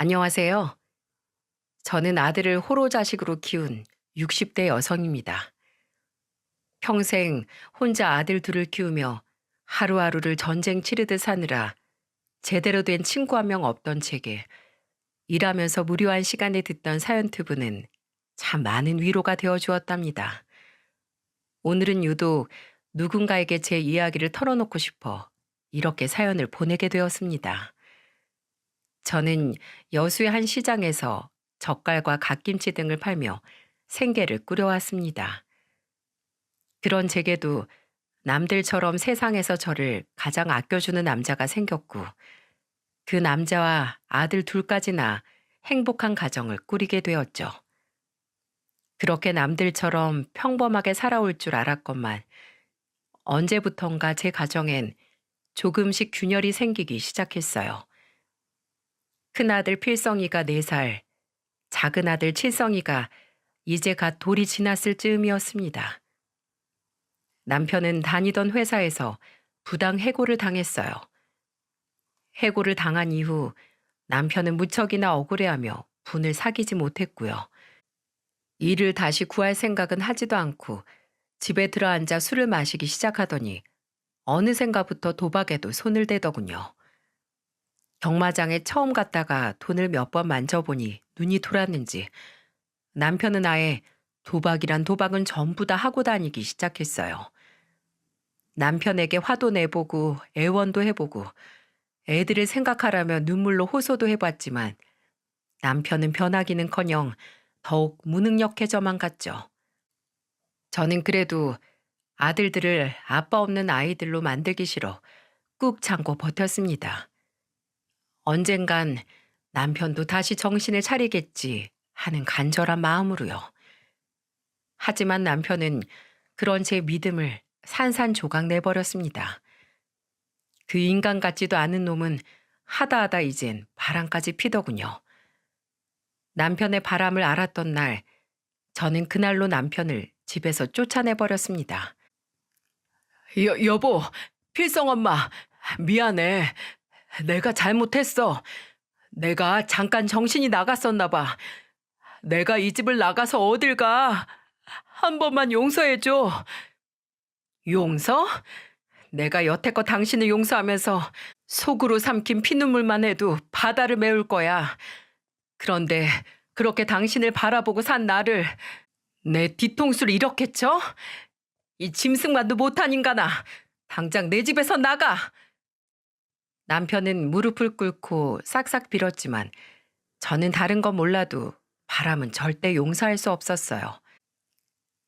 안녕하세요. 저는 아들을 호로 자식으로 키운 60대 여성입니다. 평생 혼자 아들 둘을 키우며 하루하루를 전쟁 치르듯 사느라 제대로 된 친구 한 명 없던 제게 일하면서 무료한 시간에 듣던 사연투부는 참 많은 위로가 되어 주었답니다. 오늘은 유독 누군가에게 제 이야기를 털어놓고 싶어 이렇게 사연을 보내게 되었습니다. 저는 여수의 한 시장에서 젓갈과 갓김치 등을 팔며 생계를 꾸려왔습니다. 그런 제게도 남들처럼 세상에서 저를 가장 아껴주는 남자가 생겼고, 그 남자와 아들 둘까지나 행복한 가정을 꾸리게 되었죠. 그렇게 남들처럼 평범하게 살아올 줄 알았건만 언제부턴가 제 가정엔 조금씩 균열이 생기기 시작했어요. 큰아들 필성이가 4살, 작은아들 칠성이가 이제 갓 돌이 지났을 즈음이었습니다. 남편은 다니던 회사에서 부당 해고를 당했어요. 해고를 당한 이후 남편은 무척이나 억울해하며 분을 사귀지 못했고요. 일을 다시 구할 생각은 하지도 않고 집에 들어앉아 술을 마시기 시작하더니 어느샌가부터 도박에도 손을 대더군요. 경마장에 처음 갔다가 돈을 몇 번 만져보니 눈이 돌았는지 남편은 아예 도박이란 도박은 전부 다 하고 다니기 시작했어요. 남편에게 화도 내보고 애원도 해보고 애들을 생각하라며 눈물로 호소도 해봤지만 남편은 변하기는커녕 더욱 무능력해져만 갔죠. 저는 그래도 아들들을 아빠 없는 아이들로 만들기 싫어 꾹 참고 버텼습니다. 언젠간 남편도 다시 정신을 차리겠지 하는 간절한 마음으로요. 하지만 남편은 그런 제 믿음을 산산조각 내버렸습니다. 그 인간 같지도 않은 놈은 하다하다 이젠 바람까지 피더군요. 남편의 바람을 알았던 날, 저는 그날로 남편을 집에서 쫓아내버렸습니다. 여보, 필성 엄마, 미안해. 내가 잘못했어. 내가 잠깐 정신이 나갔었나 봐. 내가 이 집을 나가서 어딜 가. 한 번만 용서해줘. 용서? 내가 여태껏 당신을 용서하면서 속으로 삼킨 피눈물만 해도 바다를 메울 거야. 그런데 그렇게 당신을 바라보고 산 나를 내 뒤통수를 이렇게 쳐? 이 짐승만도 못한 인간아. 당장 내 집에서 나가. 남편은 무릎을 꿇고 싹싹 빌었지만 저는 다른 건 몰라도 바람은 절대 용서할 수 없었어요.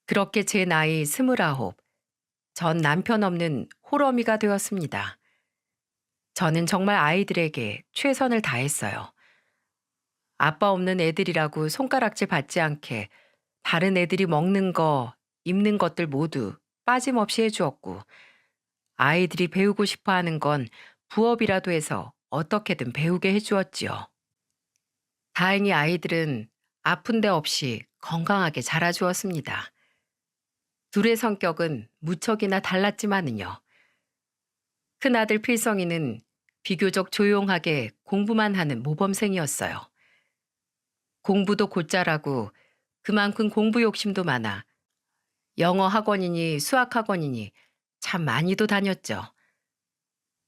그렇게 제 나이 29, 전 남편 없는 홀어미가 되었습니다. 저는 정말 아이들에게 최선을 다했어요. 아빠 없는 애들이라고 손가락질 받지 않게 다른 애들이 먹는 거, 입는 것들 모두 빠짐없이 해주었고, 아이들이 배우고 싶어 하는 건 부업이라도 해서 어떻게든 배우게 해주었지요. 다행히 아이들은 아픈 데 없이 건강하게 자라주었습니다. 둘의 성격은 무척이나 달랐지만은요. 큰아들 필성이는 비교적 조용하게 공부만 하는 모범생이었어요. 공부도 곧잘하고 그만큼 공부 욕심도 많아 영어 학원이니 수학 학원이니 참 많이도 다녔죠.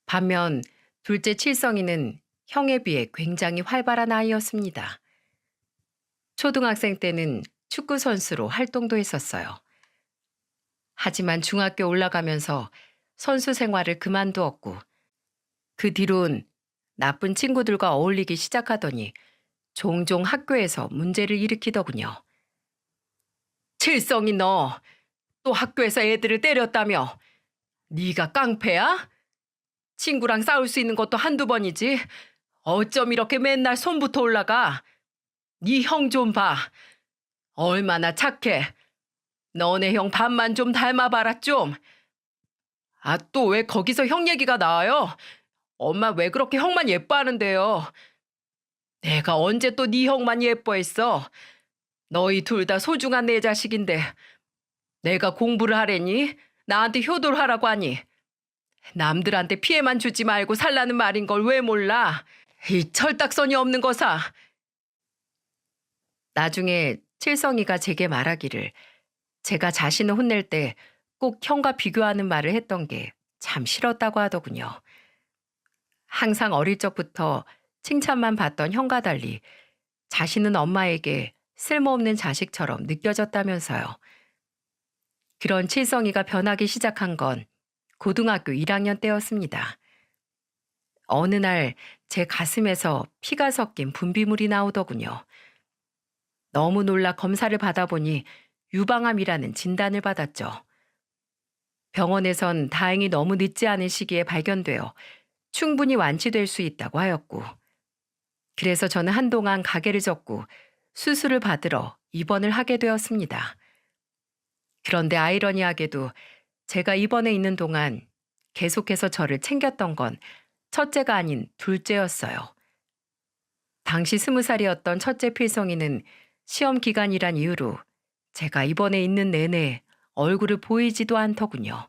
반면 둘째 칠성이는 형에 비해 굉장히 활발한 아이였습니다. 초등학생 때는 축구 선수로 활동도 했었어요. 하지만 중학교 올라가면서 선수 생활을 그만두었고, 그 뒤론 나쁜 친구들과 어울리기 시작하더니 종종 학교에서 문제를 일으키더군요. 칠성이 너 또 학교에서 애들을 때렸다며? 네가 깡패야? 친구랑 싸울 수 있는 것도 한두 번이지. 어쩜 이렇게 맨날 손부터 올라가? 네 형 좀 봐. 얼마나 착해. 너네 형 반만 좀 닮아봐라 좀. 아, 또 왜 거기서 형 얘기가 나와요? 엄마 왜 그렇게 형만 예뻐하는데요? 내가 언제 또 네 형만 예뻐했어? 너희 둘 다 소중한 내 자식인데 내가 공부를 하래니? 나한테 효도를 하라고 하니? 남들한테 피해만 주지 말고 살라는 말인 걸 왜 몰라? 이 철딱선이 없는 거사. 나중에 칠성이가 제게 말하기를 제가 자신을 혼낼 때 꼭 형과 비교하는 말을 했던 게 참 싫었다고 하더군요. 항상 어릴 적부터 칭찬만 받던 형과 달리 자신은 엄마에게 쓸모없는 자식처럼 느껴졌다면서요. 그런 칠성이가 변하기 시작한 건 고등학교 1학년 때였습니다. 어느 날 제 가슴에서 피가 섞인 분비물이 나오더군요. 너무 놀라 검사를 받아보니 유방암이라는 진단을 받았죠. 병원에선 다행히 너무 늦지 않은 시기에 발견되어 충분히 완치될 수 있다고 하였고, 그래서 저는 한동안 가게를 접고 수술을 받으러 입원을 하게 되었습니다. 그런데 아이러니하게도 제가 입원해 있는 동안 계속해서 저를 챙겼던 건 첫째가 아닌 둘째였어요. 당시 20살이었던 첫째 필성이는 시험 기간이란 이유로 제가 입원해 있는 내내 얼굴을 보이지도 않더군요.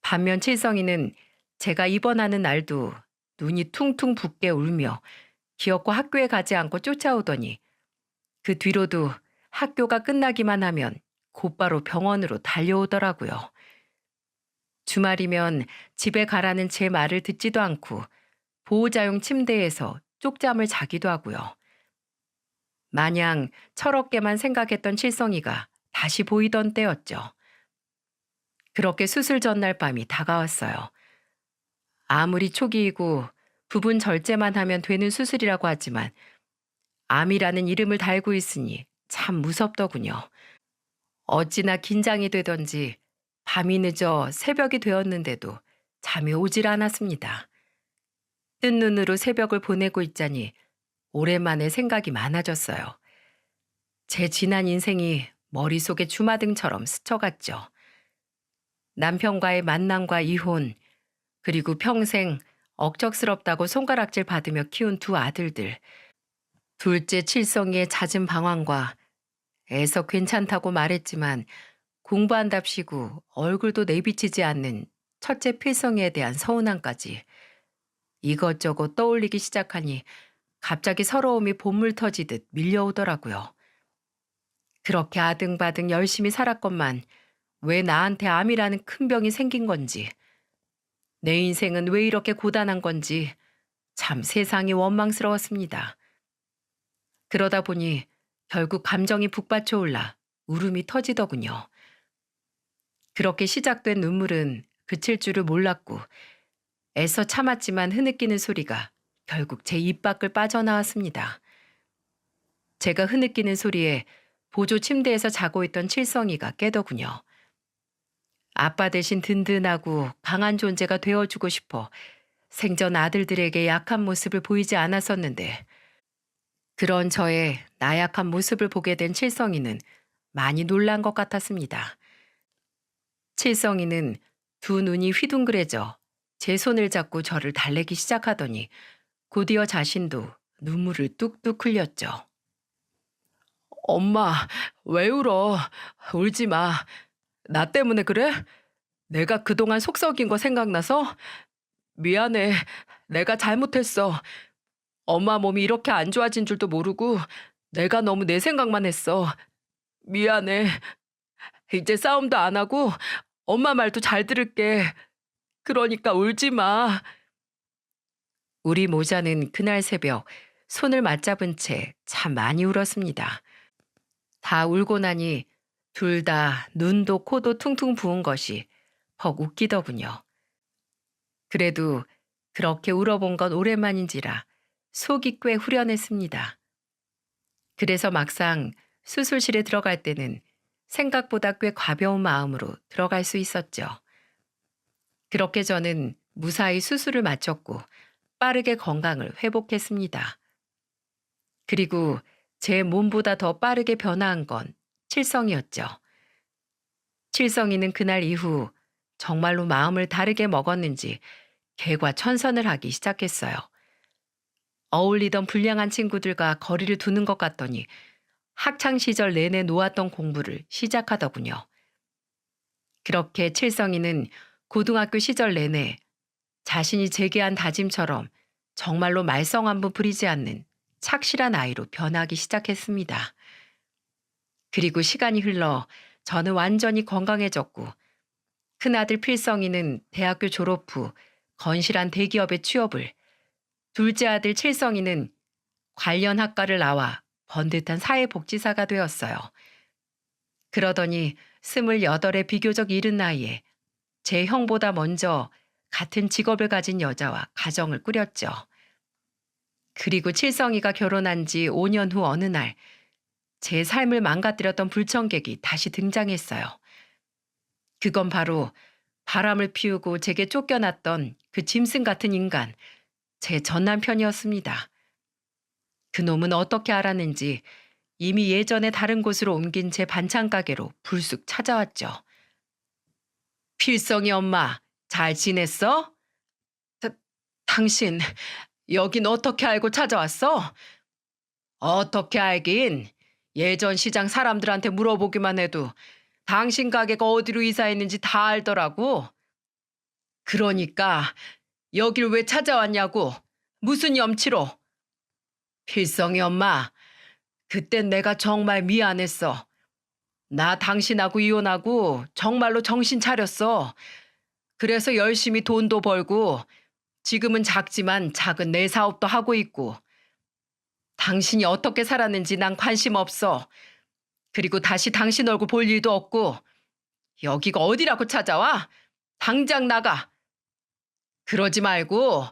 반면 칠성이는 제가 입원하는 날도 눈이 퉁퉁 붓게 울며 기어코 학교에 가지 않고 쫓아오더니 그 뒤로도 학교가 끝나기만 하면 곧바로 병원으로 달려오더라고요. 주말이면 집에 가라는 제 말을 듣지도 않고 보호자용 침대에서 쪽잠을 자기도 하고요. 마냥 철없게만 생각했던 칠성이가 다시 보이던 때였죠. 그렇게 수술 전날 밤이 다가왔어요. 아무리 초기이고 부분 절제만 하면 되는 수술이라고 하지만 암이라는 이름을 달고 있으니 참 무섭더군요. 어찌나 긴장이 되던지 밤이 늦어 새벽이 되었는데도 잠이 오질 않았습니다. 뜬 눈으로 새벽을 보내고 있자니 오랜만에 생각이 많아졌어요. 제 지난 인생이 머릿속에 주마등처럼 스쳐갔죠. 남편과의 만남과 이혼, 그리고 평생 억척스럽다고 손가락질 받으며 키운 두 아들들, 둘째 칠성이의 잦은 방황과 애써 괜찮다고 말했지만 공부한답시고 얼굴도 내비치지 않는 첫째 필성이에 대한 서운함까지 이것저것 떠올리기 시작하니 갑자기 서러움이 본물 터지듯 밀려오더라고요. 그렇게 아등바등 열심히 살았건만 왜 나한테 암이라는 큰 병이 생긴 건지, 내 인생은 왜 이렇게 고단한 건지 참 세상이 원망스러웠습니다. 그러다 보니 결국 감정이 북받쳐 올라 울음이 터지더군요. 그렇게 시작된 눈물은 그칠 줄을 몰랐고 애써 참았지만 흐느끼는 소리가 결국 제 입 밖을 빠져나왔습니다. 제가 흐느끼는 소리에 보조 침대에서 자고 있던 칠성이가 깨더군요. 아빠 대신 든든하고 강한 존재가 되어주고 싶어 생전 아들들에게 약한 모습을 보이지 않았었는데 그런 저의 나약한 모습을 보게 된 칠성이는 많이 놀란 것 같았습니다. 칠성이는 두 눈이 휘둥그레져 제 손을 잡고 저를 달래기 시작하더니 곧이어 자신도 눈물을 뚝뚝 흘렸죠. 엄마, 왜 울어? 울지 마. 나 때문에 그래? 내가 그동안 속 썩인 거 생각나서? 미안해. 내가 잘못했어. 엄마 몸이 이렇게 안 좋아진 줄도 모르고 내가 너무 내 생각만 했어. 미안해. 이제 싸움도 안 하고 엄마 말도 잘 들을게. 그러니까 울지 마. 우리 모자는 그날 새벽 손을 맞잡은 채 참 많이 울었습니다. 다 울고 나니 둘 다 눈도 코도 퉁퉁 부은 것이 퍽 웃기더군요. 그래도 그렇게 울어본 건 오랜만인지라 속이 꽤 후련했습니다. 그래서 막상 수술실에 들어갈 때는 생각보다 꽤 가벼운 마음으로 들어갈 수 있었죠. 그렇게 저는 무사히 수술을 마쳤고 빠르게 건강을 회복했습니다. 그리고 제 몸보다 더 빠르게 변화한 건 칠성이었죠. 칠성이는 그날 이후 정말로 마음을 다르게 먹었는지 개과천선을 하기 시작했어요. 어울리던 불량한 친구들과 거리를 두는 것 같더니 학창 시절 내내 놓았던 공부를 시작하더군요. 그렇게 칠성이는 고등학교 시절 내내 자신이 제기한 다짐처럼 정말로 말썽 한번 부리지 않는 착실한 아이로 변하기 시작했습니다. 그리고 시간이 흘러 저는 완전히 건강해졌고 큰아들 필성이는 대학교 졸업 후 건실한 대기업에 취업을, 둘째 아들 칠성이는 관련 학과를 나와 번듯한 사회복지사가 되었어요. 그러더니 28의 비교적 이른 나이에 제 형보다 먼저 같은 직업을 가진 여자와 가정을 꾸렸죠. 그리고 칠성이가 결혼한 지 5년 후 어느 날 제 삶을 망가뜨렸던 불청객이 다시 등장했어요. 그건 바로 바람을 피우고 제게 쫓겨났던 그 짐승 같은 인간, 제 전남편이었습니다. 그놈은 어떻게 알았는지 이미 예전에 다른 곳으로 옮긴 제 반찬 가게로 불쑥 찾아왔죠. 필성이 엄마, 잘 지냈어? 당신, 여긴 어떻게 알고 찾아왔어? 어떻게 알긴. 예전 시장 사람들한테 물어보기만 해도 당신 가게가 어디로 이사했는지 다 알더라고. 그러니까 여길 왜 찾아왔냐고. 무슨 염치로. 필성이 엄마, 그땐 내가 정말 미안했어. 나 당신하고 이혼하고 정말로 정신 차렸어. 그래서 열심히 돈도 벌고 지금은 작지만 작은 내 사업도 하고 있고. 당신이 어떻게 살았는지 난 관심 없어. 그리고 다시 당신 얼굴 볼 일도 없고. 여기가 어디라고 찾아와? 당장 나가. 그러지 말고.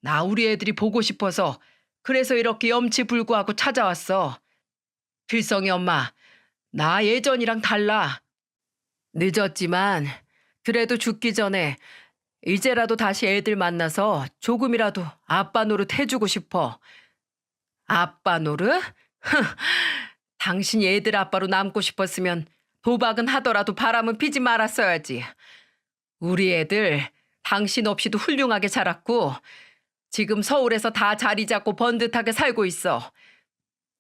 나 우리 애들이 보고 싶어서 그래서 이렇게 염치불구하고 찾아왔어. 필성이 엄마, 나 예전이랑 달라. 늦었지만 그래도 죽기 전에 이제라도 다시 애들 만나서 조금이라도 아빠 노릇 해주고 싶어. 아빠 노릇? 당신이 애들 아빠로 남고 싶었으면 도박은 하더라도 바람은 피지 말았어야지. 우리 애들 당신 없이도 훌륭하게 자랐고 지금 서울에서 다 자리 잡고 번듯하게 살고 있어.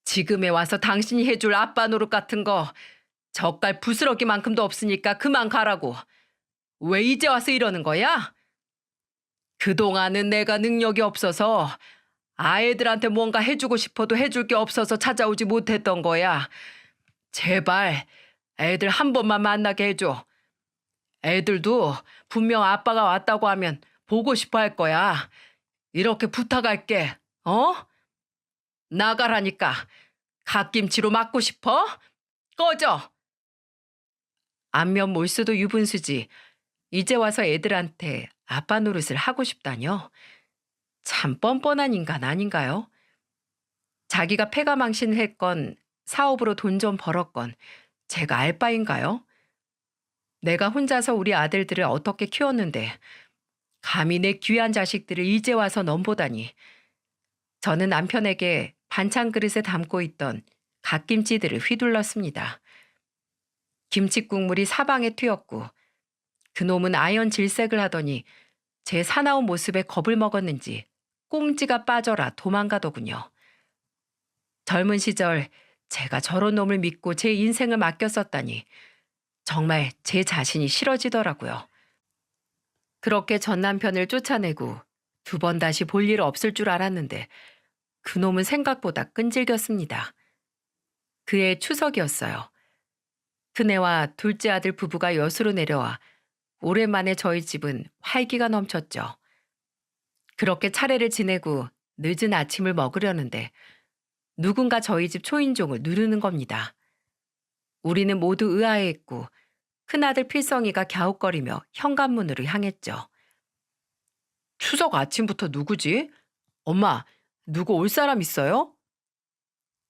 지금에 와서 당신이 해줄 아빠 노릇 같은 거 젓갈 부스러기만큼도 없으니까 그만 가라고. 왜 이제 와서 이러는 거야? 그동안은 내가 능력이 없어서 아이들한테 뭔가 해주고 싶어도 해줄 게 없어서 찾아오지 못했던 거야. 제발 애들 한 번만 만나게 해줘. 애들도 분명 아빠가 왔다고 하면 보고 싶어 할 거야. 이렇게 부탁할게. 어? 나가라니까. 갓김치로 맞고 싶어? 꺼져. 안면 몰수도 유분수지. 이제 와서 애들한테 아빠 노릇을 하고 싶다뇨. 참 뻔뻔한 인간 아닌가요? 자기가 패가 망신을 했건 사업으로 돈 좀 벌었건 제가 알 바인가요? 내가 혼자서 우리 아들들을 어떻게 키웠는데 감히 내 귀한 자식들을 이제 와서 넘보다니. 저는 남편에게 반찬 그릇에 담고 있던 갓김치들을 휘둘렀습니다. 김치 국물이 사방에 튀었고 그놈은 아연 질색을 하더니 제 사나운 모습에 겁을 먹었는지 꽁지가 빠져라 도망가더군요. 젊은 시절 제가 저런 놈을 믿고 제 인생을 맡겼었다니 정말 제 자신이 싫어지더라고요. 그렇게 전 남편을 쫓아내고 2번 다시 볼 일 없을 줄 알았는데 그놈은 생각보다 끈질겼습니다. 그해 추석이었어요. 그네와 둘째 아들 부부가 여수로 내려와 오랜만에 저희 집은 활기가 넘쳤죠. 그렇게 차례를 지내고 늦은 아침을 먹으려는데 누군가 저희 집 초인종을 누르는 겁니다. 우리는 모두 의아해했고 큰아들 필성이가 갸웃거리며 현관문으로 향했죠. 추석 아침부터 누구지? 엄마, 누구 올 사람 있어요?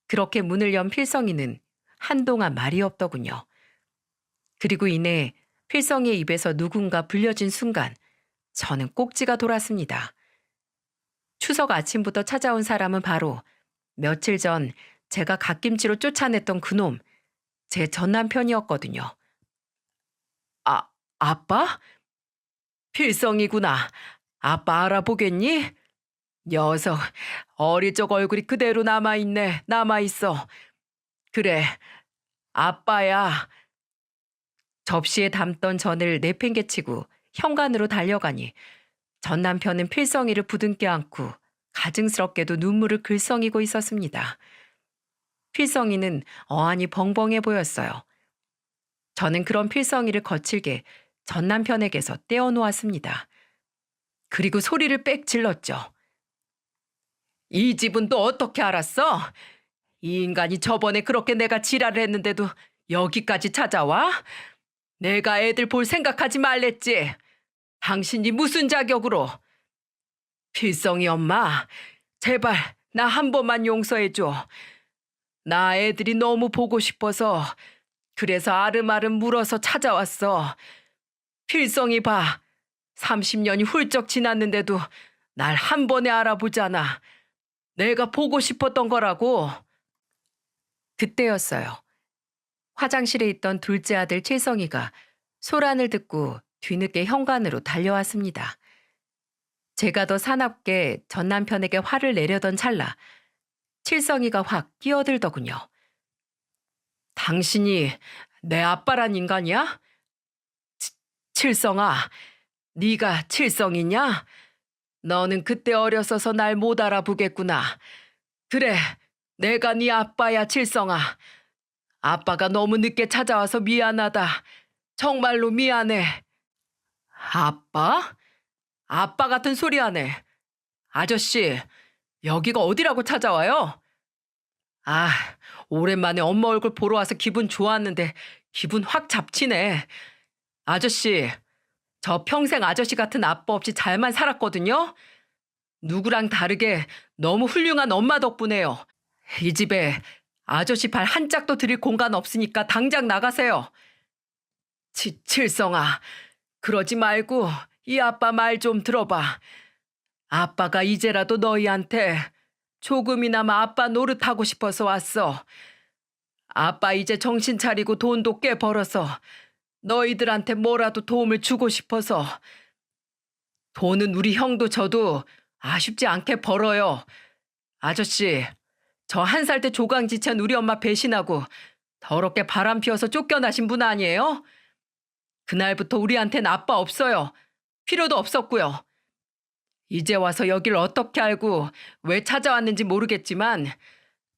그렇게 문을 연 필성이는 한동안 말이 없더군요. 그리고 이내 필성이의 입에서 누군가 불려진 순간 저는 꼭지가 돌았습니다. 추석 아침부터 찾아온 사람은 바로 며칠 전 제가 갓김치로 쫓아냈던 그놈, 제 전남편이었거든요. 아빠? 필성이구나. 아빠 알아보겠니? 녀석, 어릴 적 얼굴이 그대로 남아있어. 그래, 아빠야. 접시에 담던 전을 내팽개치고 현관으로 달려가니 전 남편은 필성이를 부둥켜 안고 가증스럽게도 눈물을 글썽이고 있었습니다. 필성이는 어안이 벙벙해 보였어요. 저는 그런 필성이를 거칠게 전 남편에게서 떼어놓았습니다. 그리고 소리를 빽 질렀죠. 이 집은 또 어떻게 알았어? 이 인간이 저번에 그렇게 내가 지랄을 했는데도 여기까지 찾아와? 내가 애들 볼 생각하지 말랬지. 당신이 무슨 자격으로? 필성이 엄마, 제발 나 한 번만 용서해줘. 나 애들이 너무 보고 싶어서 그래서 아름아름 물어서 찾아왔어. 필성이 봐. 30년이 훌쩍 지났는데도 날 한 번에 알아보잖아. 내가 보고 싶었던 거라고. 그때였어요. 화장실에 있던 둘째 아들 칠성이가 소란을 듣고 뒤늦게 현관으로 달려왔습니다. 제가 더 사납게 전 남편에게 화를 내려던 찰나 칠성이가 확 끼어들더군요. 당신이 내 아빠란 인간이야? 칠성아, 네가 칠성이냐? 너는 그때 어렸어서 날 못 알아보겠구나. 그래, 내가 네 아빠야, 칠성아. 아빠가 너무 늦게 찾아와서 미안하다. 정말로 미안해. 아빠? 아빠 같은 소리 하네. 아저씨, 여기가 어디라고 찾아와요? 아, 오랜만에 엄마 얼굴 보러 와서 기분 좋았는데 기분 확 잡치네. 아저씨, 저 평생 아저씨 같은 아빠 없이 잘만 살았거든요. 누구랑 다르게 너무 훌륭한 엄마 덕분에요. 이 집에 아저씨 발 한 짝도 들일 공간 없으니까 당장 나가세요. 칠성아, 그러지 말고 이 아빠 말 좀 들어봐. 아빠가 이제라도 너희한테 조금이나마 아빠 노릇하고 싶어서 왔어. 아빠 이제 정신 차리고 돈도 꽤 벌어서 너희들한테 뭐라도 도움을 주고 싶어서. 돈은 우리 형도 저도 아쉽지 않게 벌어요. 아저씨, 저 한 살 때 조강지찬 우리 엄마 배신하고 더럽게 바람 피워서 쫓겨나신 분 아니에요? 그날부터 우리한텐 아빠 없어요. 필요도 없었고요. 이제 와서 여길 어떻게 알고 왜 찾아왔는지 모르겠지만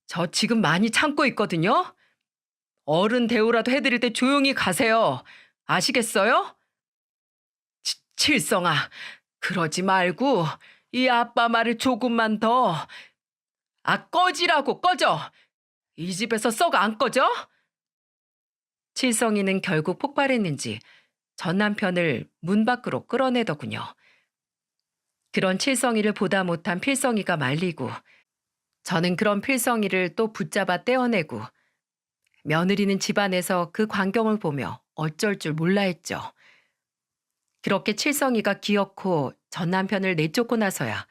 저 지금 많이 참고 있거든요. 어른 대우라도 해드릴 때 조용히 가세요. 아시겠어요? 칠성아, 그러지 말고 이 아빠 말을 조금만 더. 꺼지라고 꺼져. 이 집에서 썩 안 꺼져? 칠성이는 결국 폭발했는지 전 남편을 문 밖으로 끌어내더군요. 그런 칠성이를 보다 못한 필성이가 말리고 저는 그런 필성이를 또 붙잡아 떼어내고 며느리는 집안에서 그 광경을 보며 어쩔 줄 몰라 했죠. 그렇게 칠성이가 기어코 전 남편을 내쫓고 나서야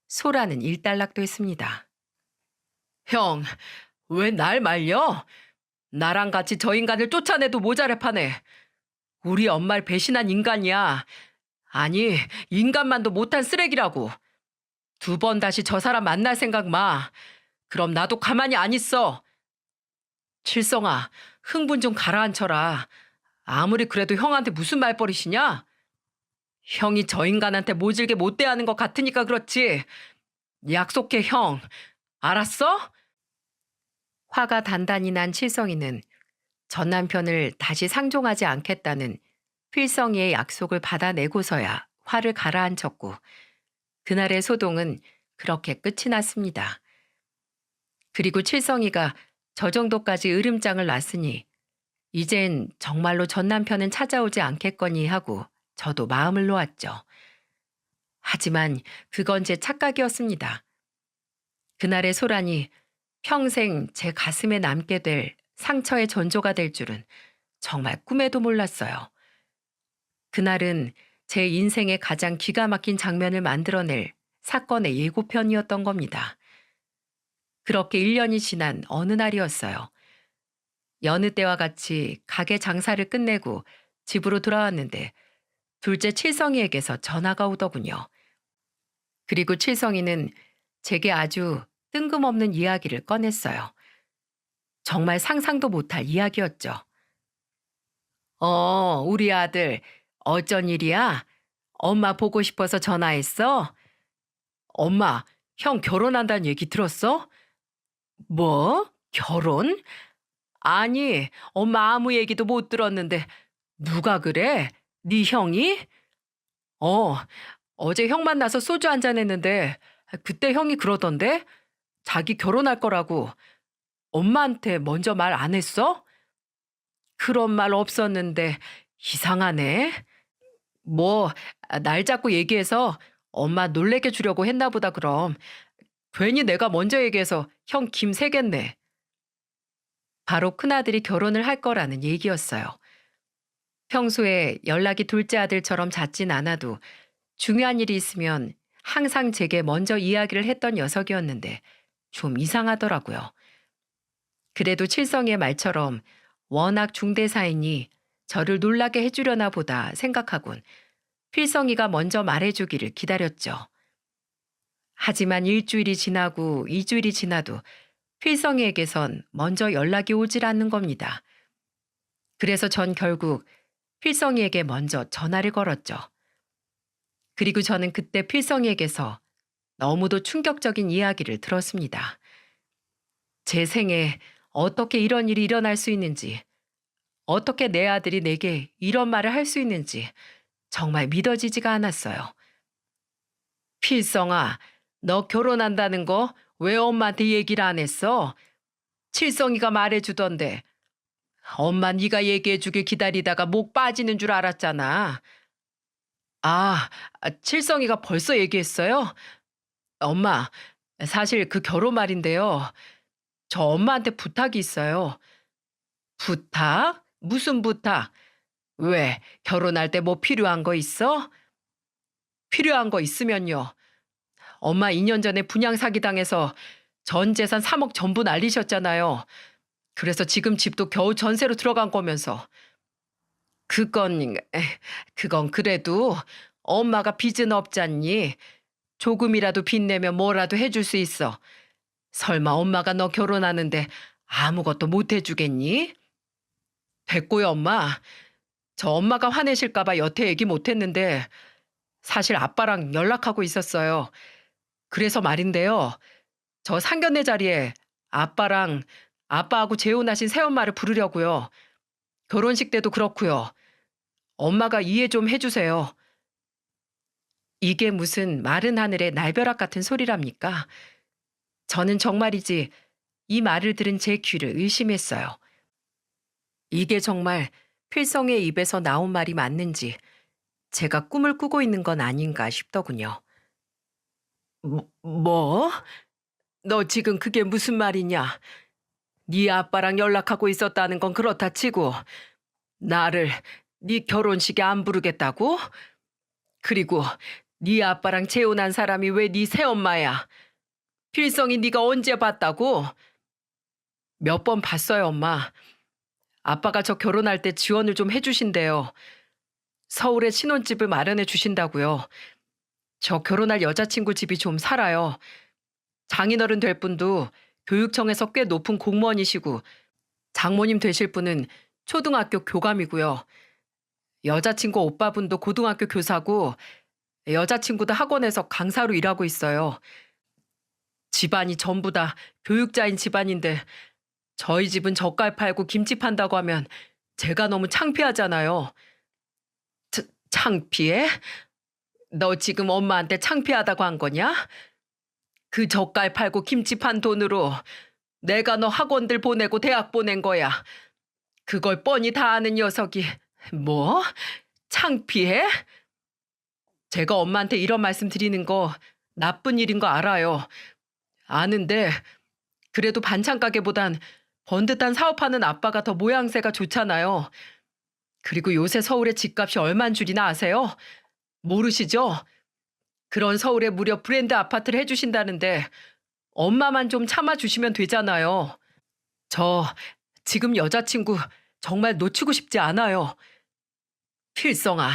소라는 일단락됐습니다. 형, 왜 날 말려? 나랑 같이 저 인간을 쫓아내도 모자랄 판에. 우리 엄마를 배신한 인간이야. 아니, 인간만도 못한 쓰레기라고. 2번 다시 저 사람 만날 생각 마. 그럼 나도 가만히 안 있어. 칠성아, 흥분 좀 가라앉혀라. 아무리 그래도 형한테 무슨 말버릇이냐? 형이 저 인간한테 모질게 못 대하는 것 같으니까 그렇지. 약속해, 형. 알았어? 화가 단단히 난 칠성이는 전 남편을 다시 상종하지 않겠다는 필성이의 약속을 받아내고서야 화를 가라앉혔고 그날의 소동은 그렇게 끝이 났습니다. 그리고 칠성이가 저 정도까지 으름장을 놨으니 이젠 정말로 전 남편은 찾아오지 않겠거니 하고 저도 마음을 놓았죠. 하지만 그건 제 착각이었습니다. 그날의 소란이 평생 제 가슴에 남게 될 상처의 전조가 될 줄은 정말 꿈에도 몰랐어요. 그날은 제 인생의 가장 기가 막힌 장면을 만들어낼 사건의 예고편이었던 겁니다. 그렇게 1년이 지난 어느 날이었어요. 여느 때와 같이 가게 장사를 끝내고 집으로 돌아왔는데 둘째 칠성이에게서 전화가 오더군요. 그리고 칠성이는 제게 아주 뜬금없는 이야기를 꺼냈어요. 정말 상상도 못할 이야기였죠. 우리 아들 어쩐 일이야? 엄마 보고 싶어서 전화했어? 엄마, 형 결혼한다는 얘기 들었어? 뭐? 결혼? 아니, 엄마 아무 얘기도 못 들었는데 누가 그래? 네 형이? 어, 어제 형 만나서 소주 한잔 했는데 그때 형이 그러던데 자기 결혼할 거라고 엄마한테 먼저 말 안 했어? 그런 말 없었는데 이상하네. 뭐, 날 잡고 얘기해서 엄마 놀래게 주려고 했나 보다 그럼. 괜히 내가 먼저 얘기해서 형 김새겠네. 바로 큰아들이 결혼을 할 거라는 얘기였어요. 평소에 연락이 둘째 아들처럼 잦진 않아도 중요한 일이 있으면 항상 제게 먼저 이야기를 했던 녀석이었는데 좀 이상하더라고요. 그래도 칠성이의 말처럼 워낙 중대사이니 저를 놀라게 해주려나 보다 생각하곤 필성이가 먼저 말해주기를 기다렸죠. 하지만 일주일이 지나고 이주일이 지나도 필성이에게선 먼저 연락이 오질 않는 겁니다. 그래서 전 결국 필성이에게 먼저 전화를 걸었죠. 그리고 저는 그때 필성이에게서 너무도 충격적인 이야기를 들었습니다. 제 생에 어떻게 이런 일이 일어날 수 있는지, 어떻게 내 아들이 내게 이런 말을 할 수 있는지 정말 믿어지지가 않았어요. 필성아, 너 결혼한다는 거 왜 엄마한테 얘기를 안 했어? 칠성이가 말해주던데. 엄마 네가 얘기해주길 기다리다가 목 빠지는 줄 알았잖아. 아, 칠성이가 벌써 얘기했어요? 엄마, 사실 그 결혼 말인데요. 저 엄마한테 부탁이 있어요. 부탁? 무슨 부탁? 왜? 결혼할 때 뭐 필요한 거 있어? 필요한 거 있으면요. 엄마 2년 전에 분양 사기당해서 전 재산 3억 전부 날리셨잖아요. 그래서 지금 집도 겨우 전세로 들어간 거면서. 그건, 그건 그래도 엄마가 빚은 없잖니. 조금이라도 빚 내면 뭐라도 해줄 수 있어. 설마 엄마가 너 결혼하는데 아무것도 못 해주겠니? 됐고요, 엄마. 저 엄마가 화내실까봐 여태 얘기 못 했는데 사실 아빠랑 연락하고 있었어요. 그래서 말인데요. 저 상견례 자리에 아빠하고 재혼하신 새엄마를 부르려고요. 결혼식 때도 그렇고요. 엄마가 이해 좀 해주세요. 이게 무슨 마른 하늘의 날벼락 같은 소리랍니까? 저는 정말이지 이 말을 들은 제 귀를 의심했어요. 이게 정말 필성의 입에서 나온 말이 맞는지 제가 꿈을 꾸고 있는 건 아닌가 싶더군요. 뭐? 너 지금 그게 무슨 말이냐? 네 아빠랑 연락하고 있었다는 건 그렇다 치고 나를 네 결혼식에 안 부르겠다고? 그리고 네 아빠랑 재혼한 사람이 왜 네 새엄마야? 필성이 네가 언제 봤다고? 몇 번 봤어요, 엄마. 아빠가 저 결혼할 때 지원을 좀 해주신대요. 서울에 신혼집을 마련해 주신다고요. 저 결혼할 여자친구 집이 좀 살아요. 장인어른 될 분도 교육청에서 꽤 높은 공무원이시고 장모님 되실 분은 초등학교 교감이고요. 여자친구 오빠분도 고등학교 교사고 여자친구도 학원에서 강사로 일하고 있어요. 집안이 전부 다 교육자인 집안인데 저희 집은 젓갈 팔고 김치 판다고 하면 제가 너무 창피하잖아요. 창피해? 너 지금 엄마한테 창피하다고 한 거냐? 그 젓갈 팔고 김치 판 돈으로 내가 너 학원들 보내고 대학 보낸 거야. 그걸 뻔히 다 아는 녀석이 뭐? 창피해? 제가 엄마한테 이런 말씀 드리는 거 나쁜 일인 거 알아요. 아는데 그래도 반찬 가게보단 번듯한 사업하는 아빠가 더 모양새가 좋잖아요. 그리고 요새 서울의 집값이 얼만 줄이나 아세요? 모르시죠? 그런 서울에 무려 브랜드 아파트를 해주신다는데 엄마만 좀 참아주시면 되잖아요. 저 지금 여자친구 정말 놓치고 싶지 않아요. 필성아,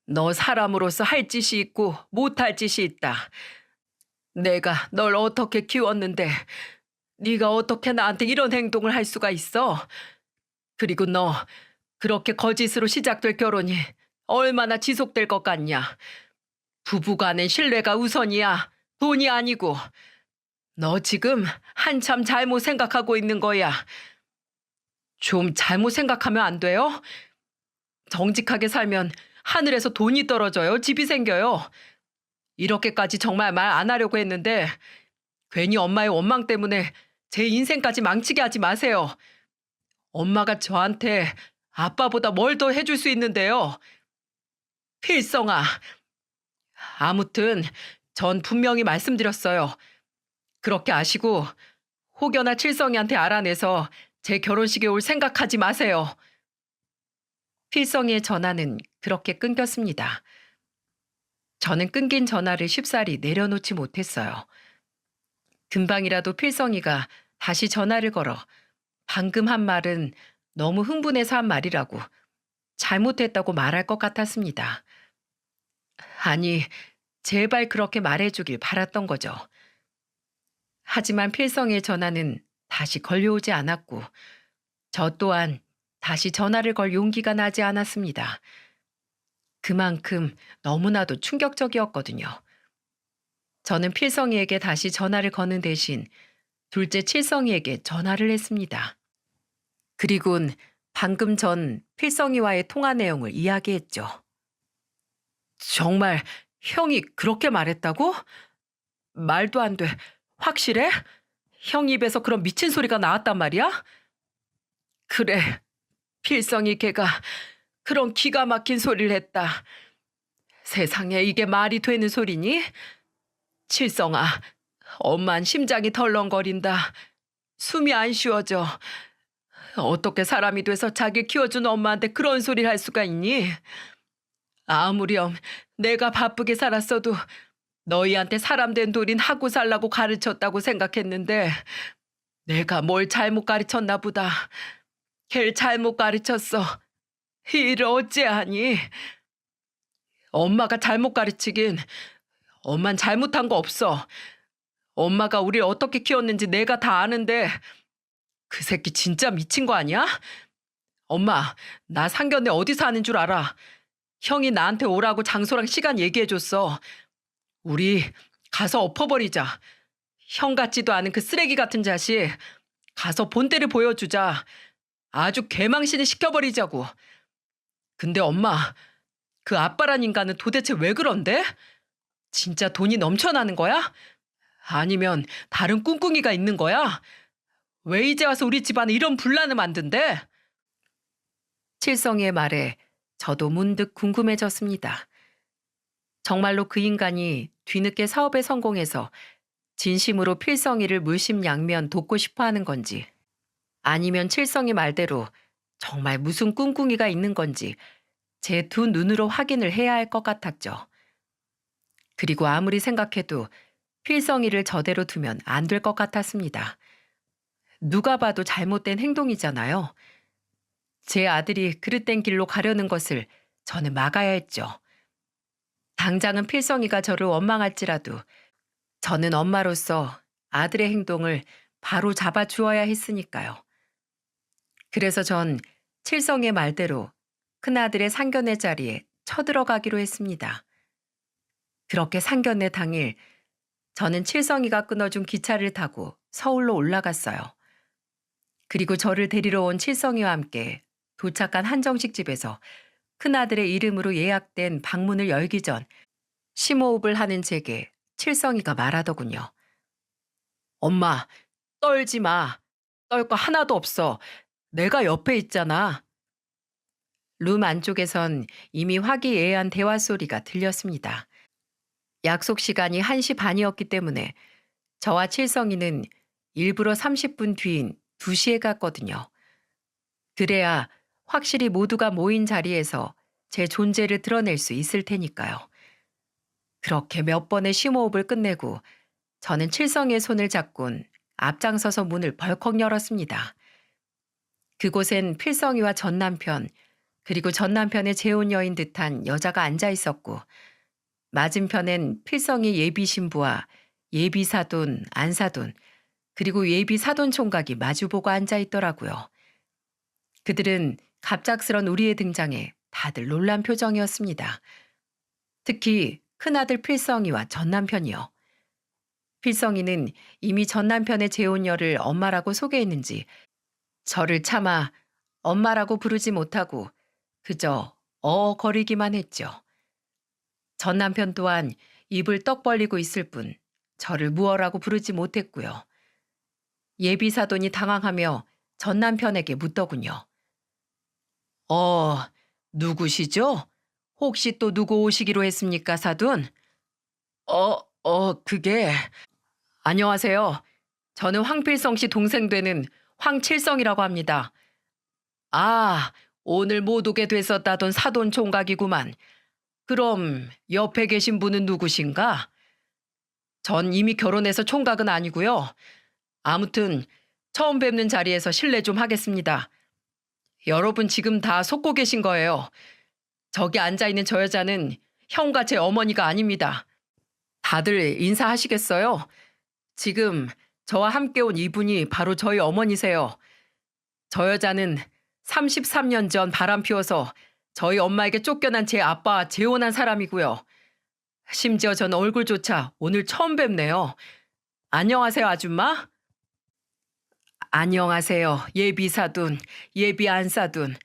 너 사람으로서 할 짓이 있고 못할 짓이 있다. 내가 널 어떻게 키웠는데 네가 어떻게 나한테 이런 행동을 할 수가 있어? 그리고 너 그렇게 거짓으로 시작될 결혼이 얼마나 지속될 것 같냐? 부부간의 신뢰가 우선이야. 돈이 아니고 너 지금 한참 잘못 생각하고 있는 거야. 좀 잘못 생각하면 안 돼요? 정직하게 살면 하늘에서 돈이 떨어져요. 집이 생겨요. 이렇게까지 정말 말 안 하려고 했는데 괜히 엄마의 원망 때문에 제 인생까지 망치게 하지 마세요. 엄마가 저한테 아빠보다 뭘 더 해줄 수 있는데요. 필성아. 아무튼 전 분명히 말씀드렸어요. 그렇게 아시고 혹여나 칠성이한테 알아내서 제 결혼식에 올 생각하지 마세요. 필성이의 전화는 그렇게 끊겼습니다. 저는 끊긴 전화를 쉽사리 내려놓지 못했어요. 금방이라도 필성이가 다시 전화를 걸어 방금 한 말은 너무 흥분해서 한 말이라고 잘못했다고 말할 것 같았습니다. 아니, 제발 그렇게 말해주길 바랐던 거죠. 하지만 필성의 전화는 다시 걸려오지 않았고 저 또한 다시 전화를 걸 용기가 나지 않았습니다. 그만큼 너무나도 충격적이었거든요. 저는 필성이에게 다시 전화를 거는 대신 둘째 칠성이에게 전화를 했습니다. 그리곤 방금 전 필성이와의 통화 내용을 이야기했죠. 정말 형이 그렇게 말했다고? 말도 안 돼. 확실해? 형 입에서 그런 미친 소리가 나왔단 말이야? 그래. 필성이 걔가 그런 기가 막힌 소리를 했다. 세상에 이게 말이 되는 소리니? 칠성아, 엄만 심장이 덜렁거린다. 숨이 안 쉬어져. 어떻게 사람이 돼서 자기 키워준 엄마한테 그런 소리를 할 수가 있니? 아무렴 내가 바쁘게 살았어도 너희한테 사람된 돌인 하고 살라고 가르쳤다고 생각했는데 내가 뭘 잘못 가르쳤나 보다. 걔를 잘못 가르쳤어. 이 일을 어찌하니? 엄마가 잘못 가르치긴 엄만 잘못한 거 없어. 엄마가 우리를 어떻게 키웠는지 내가 다 아는데 그 새끼 진짜 미친 거 아니야? 엄마, 나 상견례 어디 사는 줄 알아? 형이 나한테 오라고 장소랑 시간 얘기해줬어. 우리 가서 엎어버리자. 형 같지도 않은 그 쓰레기 같은 자식. 가서 본때를 보여주자. 아주 개망신을 시켜버리자고. 근데 엄마, 그 아빠란 인간은 도대체 왜 그런데? 진짜 돈이 넘쳐나는 거야? 아니면 다른 꿍꿍이가 있는 거야? 왜 이제 와서 우리 집안에 이런 분란을 만든대? 칠성이의 말에 저도 문득 궁금해졌습니다. 정말로 그 인간이 뒤늦게 사업에 성공해서 진심으로 필성이를 물심양면 돕고 싶어 하는 건지, 아니면 칠성이 말대로 정말 무슨 꿍꿍이가 있는 건지 제 두 눈으로 확인을 해야 할 것 같았죠. 그리고 아무리 생각해도 필성이를 저대로 두면 안 될 것 같았습니다. 누가 봐도 잘못된 행동이잖아요. 제 아들이 그릇된 길로 가려는 것을 저는 막아야 했죠. 당장은 필성이가 저를 원망할지라도 저는 엄마로서 아들의 행동을 바로 잡아주어야 했으니까요. 그래서 전 칠성의 말대로 큰아들의 상견례 자리에 쳐들어가기로 했습니다. 그렇게 상견례 당일 저는 칠성이가 끊어준 기차를 타고 서울로 올라갔어요. 그리고 저를 데리러 온 칠성이와 함께 도착한 한정식 집에서 큰아들의 이름으로 예약된 방문을 열기 전 심호흡을 하는 제게 칠성이가 말하더군요. 엄마, 떨지 마. 떨 거 하나도 없어. 내가 옆에 있잖아. 룸 안쪽에선 이미 화기애애한 대화 소리가 들렸습니다. 약속 시간이 1시 반이었기 때문에 저와 칠성이는 일부러 30분 뒤인 2시에 갔거든요. 그래야 확실히 모두가 모인 자리에서 제 존재를 드러낼 수 있을 테니까요. 그렇게 몇 번의 심호흡을 끝내고 저는 칠성이의 손을 잡곤 앞장서서 문을 벌컥 열었습니다. 그곳엔 필성이와 전 남편, 그리고 전 남편의 재혼 여인 듯한 여자가 앉아 있었고, 맞은편엔 필성이 예비 신부와 예비 사돈, 안사돈, 그리고 예비 사돈 총각이 마주보고 앉아 있더라고요. 그들은 갑작스런 우리의 등장에 다들 놀란 표정이었습니다. 특히 큰아들 필성이와 전 남편이요. 필성이는 이미 전 남편의 재혼녀를 엄마라고 소개했는지 저를 차마 엄마라고 부르지 못하고 그저 거리기만 했죠. 전 남편 또한 입을 떡 벌리고 있을 뿐 저를 무어라고 부르지 못했고요. 예비 사돈이 당황하며 전 남편에게 묻더군요. 어, 누구시죠? 혹시 또 누구 오시기로 했습니까, 사돈? 그게... 안녕하세요. 저는 황필성 씨 동생 되는 황칠성이라고 합니다. 아, 오늘 못 오게 됐었다던 사돈 총각이구만. 그럼 옆에 계신 분은 누구신가? 전 이미 결혼해서 총각은 아니고요. 아무튼 처음 뵙는 자리에서 실례 좀 하겠습니다. 여러분 지금 다 속고 계신 거예요. 저기 앉아있는 저 여자는 형과 제 어머니가 아닙니다. 다들 인사하시겠어요? 지금 저와 함께 온 이분이 바로 저희 어머니세요. 저 여자는 33년 전 바람 피워서 저희 엄마에게 쫓겨난 제 아빠와 재혼한 사람이고요. 심지어 전 얼굴조차 오늘 처음 뵙네요. 안녕하세요, 아줌마. 안녕하세요, 예비 사돈, 예비 안사돈.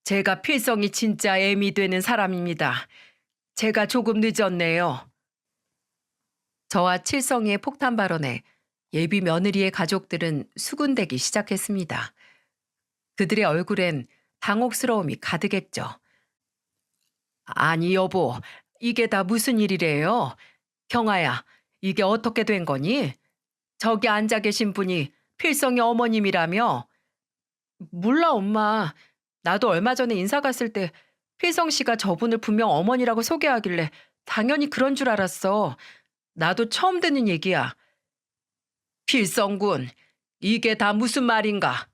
제가 필성이 진짜 애미 되는 사람입니다. 제가 조금 늦었네요. 저와 칠성이의 폭탄 발언에 예비 며느리의 가족들은 수군대기 시작했습니다. 그들의 얼굴엔 당혹스러움이 가득했죠. 아니 여보, 이게 다 무슨 일이래요? 경아야, 이게 어떻게 된 거니? 저기 앉아 계신 분이 필성이 어머님이라며? 몰라 엄마. 나도 얼마 전에 인사 갔을 때 필성 씨가 저분을 분명 어머니라고 소개하길래 당연히 그런 줄 알았어. 나도 처음 듣는 얘기야. 필성군, 이게 다 무슨 말인가?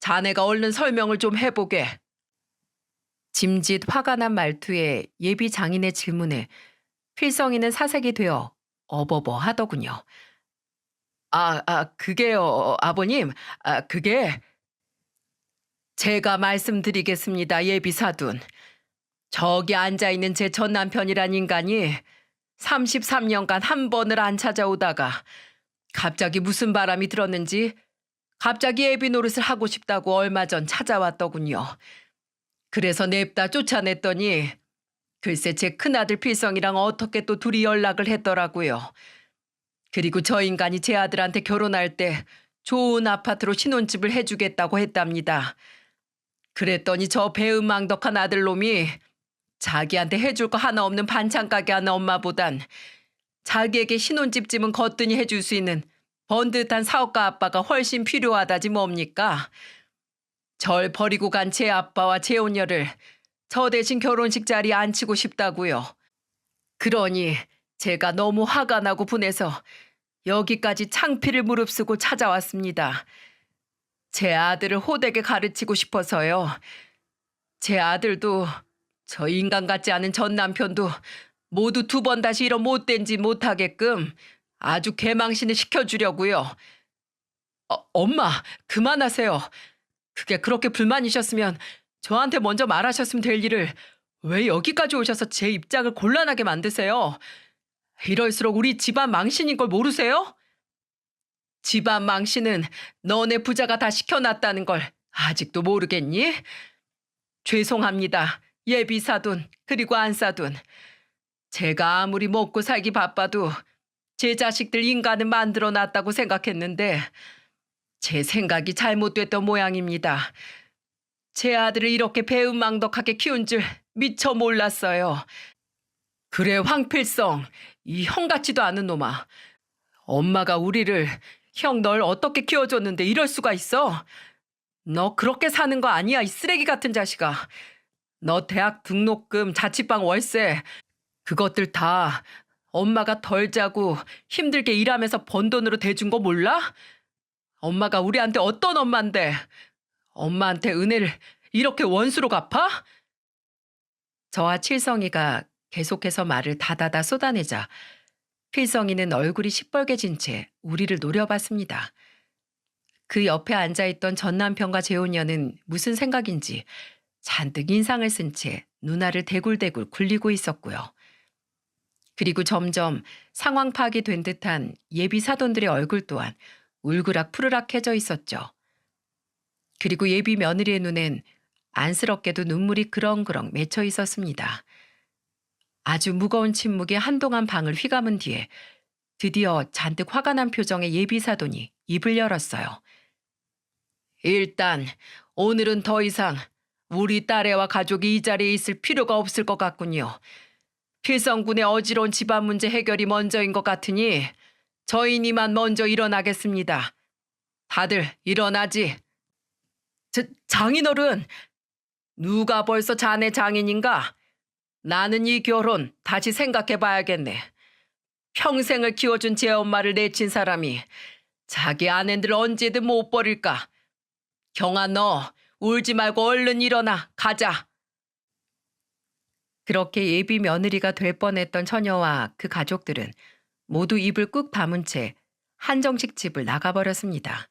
자네가 얼른 설명을 좀 해보게. 짐짓 화가 난 말투에 예비 장인의 질문에 필성이는 사색이 되어 어버버 하더군요. 그게요, 아버님. 그게... 제가 말씀드리겠습니다, 예비 사돈. 저기 앉아있는 제 전 남편이란 인간이 33년간 한 번을 안 찾아오다가 갑자기 무슨 바람이 들었는지 갑자기 예비 노릇을 하고 싶다고 얼마 전 찾아왔더군요. 그래서 냅다 쫓아냈더니 글쎄 제 큰아들 필성이랑 어떻게 또 둘이 연락을 했더라고요. 그리고 저 인간이 제 아들한테 결혼할 때 좋은 아파트로 신혼집을 해주겠다고 했답니다. 그랬더니 저 배은망덕한 아들놈이 자기한테 해줄 거 하나 없는 반찬 가게 하는 엄마보단 자기에게 신혼집쯤은 거뜬히 해줄 수 있는 번듯한 사업가 아빠가 훨씬 필요하다지 뭡니까? 절 버리고 간 제 아빠와 재혼녀를 저 대신 결혼식 자리에 앉히고 싶다고요. 그러니 제가 너무 화가 나고 분해서 여기까지 창피를 무릅쓰고 찾아왔습니다. 제 아들을 호되게 가르치고 싶어서요. 제 아들도 저 인간 같지 않은 전 남편도 모두 두 번 다시 이런 못된 짓 못하게끔 아주 개망신을 시켜주려고요. 엄마, 그만하세요. 그게 그렇게 불만이셨으면 저한테 먼저 말하셨으면 될 일을 왜 여기까지 오셔서 제 입장을 곤란하게 만드세요? 이럴수록 우리 집안 망신인 걸 모르세요? 집안 망신은 너네 부자가 다 시켜놨다는 걸 아직도 모르겠니? 죄송합니다. 예비 사돈 그리고 안사돈. 제가 아무리 먹고 살기 바빠도 제 자식들 인간은 만들어놨다고 생각했는데 제 생각이 잘못됐던 모양입니다. 제 아들을 이렇게 배은망덕하게 키운 줄 미처 몰랐어요. 그래 황필성, 이 형같지도 않은 놈아. 엄마가 우리를 형 널 어떻게 키워줬는데 이럴 수가 있어? 너 그렇게 사는 거 아니야, 이 쓰레기 같은 자식아. 너 대학 등록금, 자취방 월세 그것들 다 엄마가 덜 자고 힘들게 일하면서 번 돈으로 대준 거 몰라? 엄마가 우리한테 어떤 엄마인데 엄마한테 은혜를 이렇게 원수로 갚아? 저와 칠성이가 계속해서 말을 다다다 쏟아내자 필성이는 얼굴이 시뻘개진 채 우리를 노려봤습니다. 그 옆에 앉아있던 전 남편과 재혼녀는 무슨 생각인지 잔뜩 인상을 쓴 채 누나를 대굴대굴 굴리고 있었고요. 그리고 점점 상황 파악이 된 듯한 예비 사돈들의 얼굴 또한 울그락 푸르락해져 있었죠. 그리고 예비 며느리의 눈엔 안쓰럽게도 눈물이 그렁그렁 맺혀 있었습니다. 아주 무거운 침묵이 한동안 방을 휘감은 뒤에 드디어 잔뜩 화가 난 표정의 예비 사돈이 입을 열었어요. 일단 오늘은 더 이상 우리 딸애와 가족이 이 자리에 있을 필요가 없을 것 같군요. 필성군의 어지러운 집안 문제 해결이 먼저인 것 같으니 저희니만 먼저 일어나겠습니다. 다들 일어나지. 장인어른, 누가 벌써 자네 장인인가? 나는 이 결혼 다시 생각해봐야겠네. 평생을 키워준 제 엄마를 내친 사람이 자기 아내들 언제든 못 버릴까? 경아, 너 울지 말고 얼른 일어나 가자. 그렇게 예비 며느리가 될 뻔했던 처녀와 그 가족들은 모두 입을 꾹 다문 채 한정식 집을 나가버렸습니다.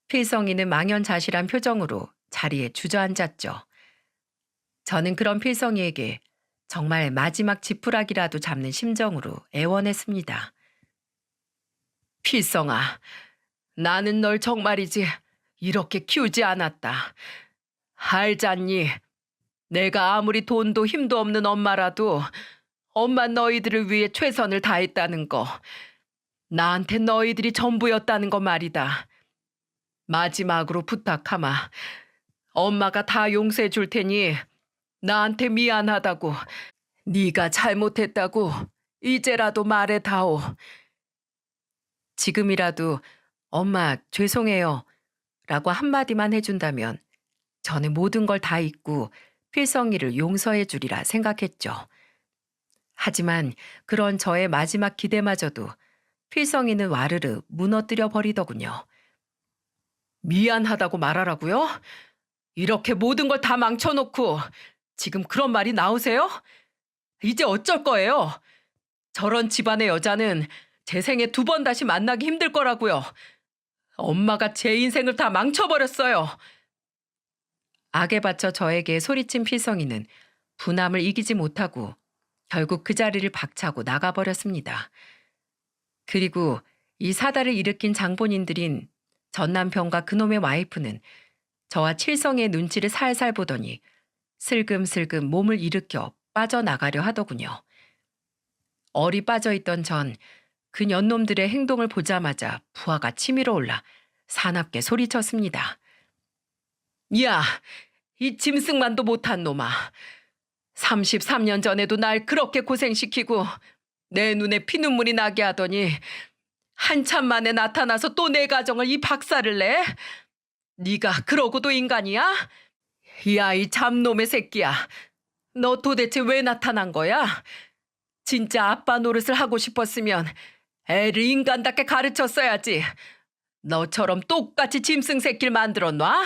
필성이는 망연자실한 표정으로 자리에 주저앉았죠. 저는 그런 필성이에게 정말 마지막 지푸라기라도 잡는 심정으로 애원했습니다. 필성아, 나는 널 정말이지 이렇게 키우지 않았다. 알잖니? 내가 아무리 돈도 힘도 없는 엄마라도 엄마 너희들을 위해 최선을 다했다는 거. 나한테 너희들이 전부였다는 거 말이다. 마지막으로 부탁하마. 엄마가 다 용서해 줄 테니 나한테 미안하다고, 네가 잘못했다고 이제라도 말해다오. 지금이라도 엄마 죄송해요 라고 한마디만 해준다면 저는 모든 걸 다 잊고 필성이를 용서해 주리라 생각했죠. 하지만 그런 저의 마지막 기대마저도 필성이는 와르르 무너뜨려 버리더군요. 미안하다고 말하라고요? 이렇게 모든 걸 다 망쳐놓고 지금 그런 말이 나오세요? 이제 어쩔 거예요? 저런 집안의 여자는 제 생에 2번 다시 만나기 힘들 거라고요. 엄마가 제 인생을 다 망쳐버렸어요. 악에 받쳐 저에게 소리친 필성이는 분함을 이기지 못하고 결국 그 자리를 박차고 나가버렸습니다. 그리고 이 사달을 일으킨 장본인들인 전 남편과 그놈의 와이프는 저와 칠성의 눈치를 살살 보더니 슬금슬금 몸을 일으켜 빠져나가려 하더군요. 얼이 빠져있던 전 그 년놈들의 행동을 보자마자 부하가 치밀어 올라 사납게 소리쳤습니다. 야, 이 짐승만도 못한 놈아. 33년 전에도 날 그렇게 고생시키고 내 눈에 피눈물이 나게 하더니 한참 만에 나타나서 또 내 가정을 이 박살을 내? 네가 그러고도 인간이야? 야, 이 잡놈의 새끼야. 너 도대체 왜 나타난 거야? 진짜 아빠 노릇을 하고 싶었으면 애를 인간답게 가르쳤어야지. 너처럼 똑같이 짐승 새끼를 만들어 놔?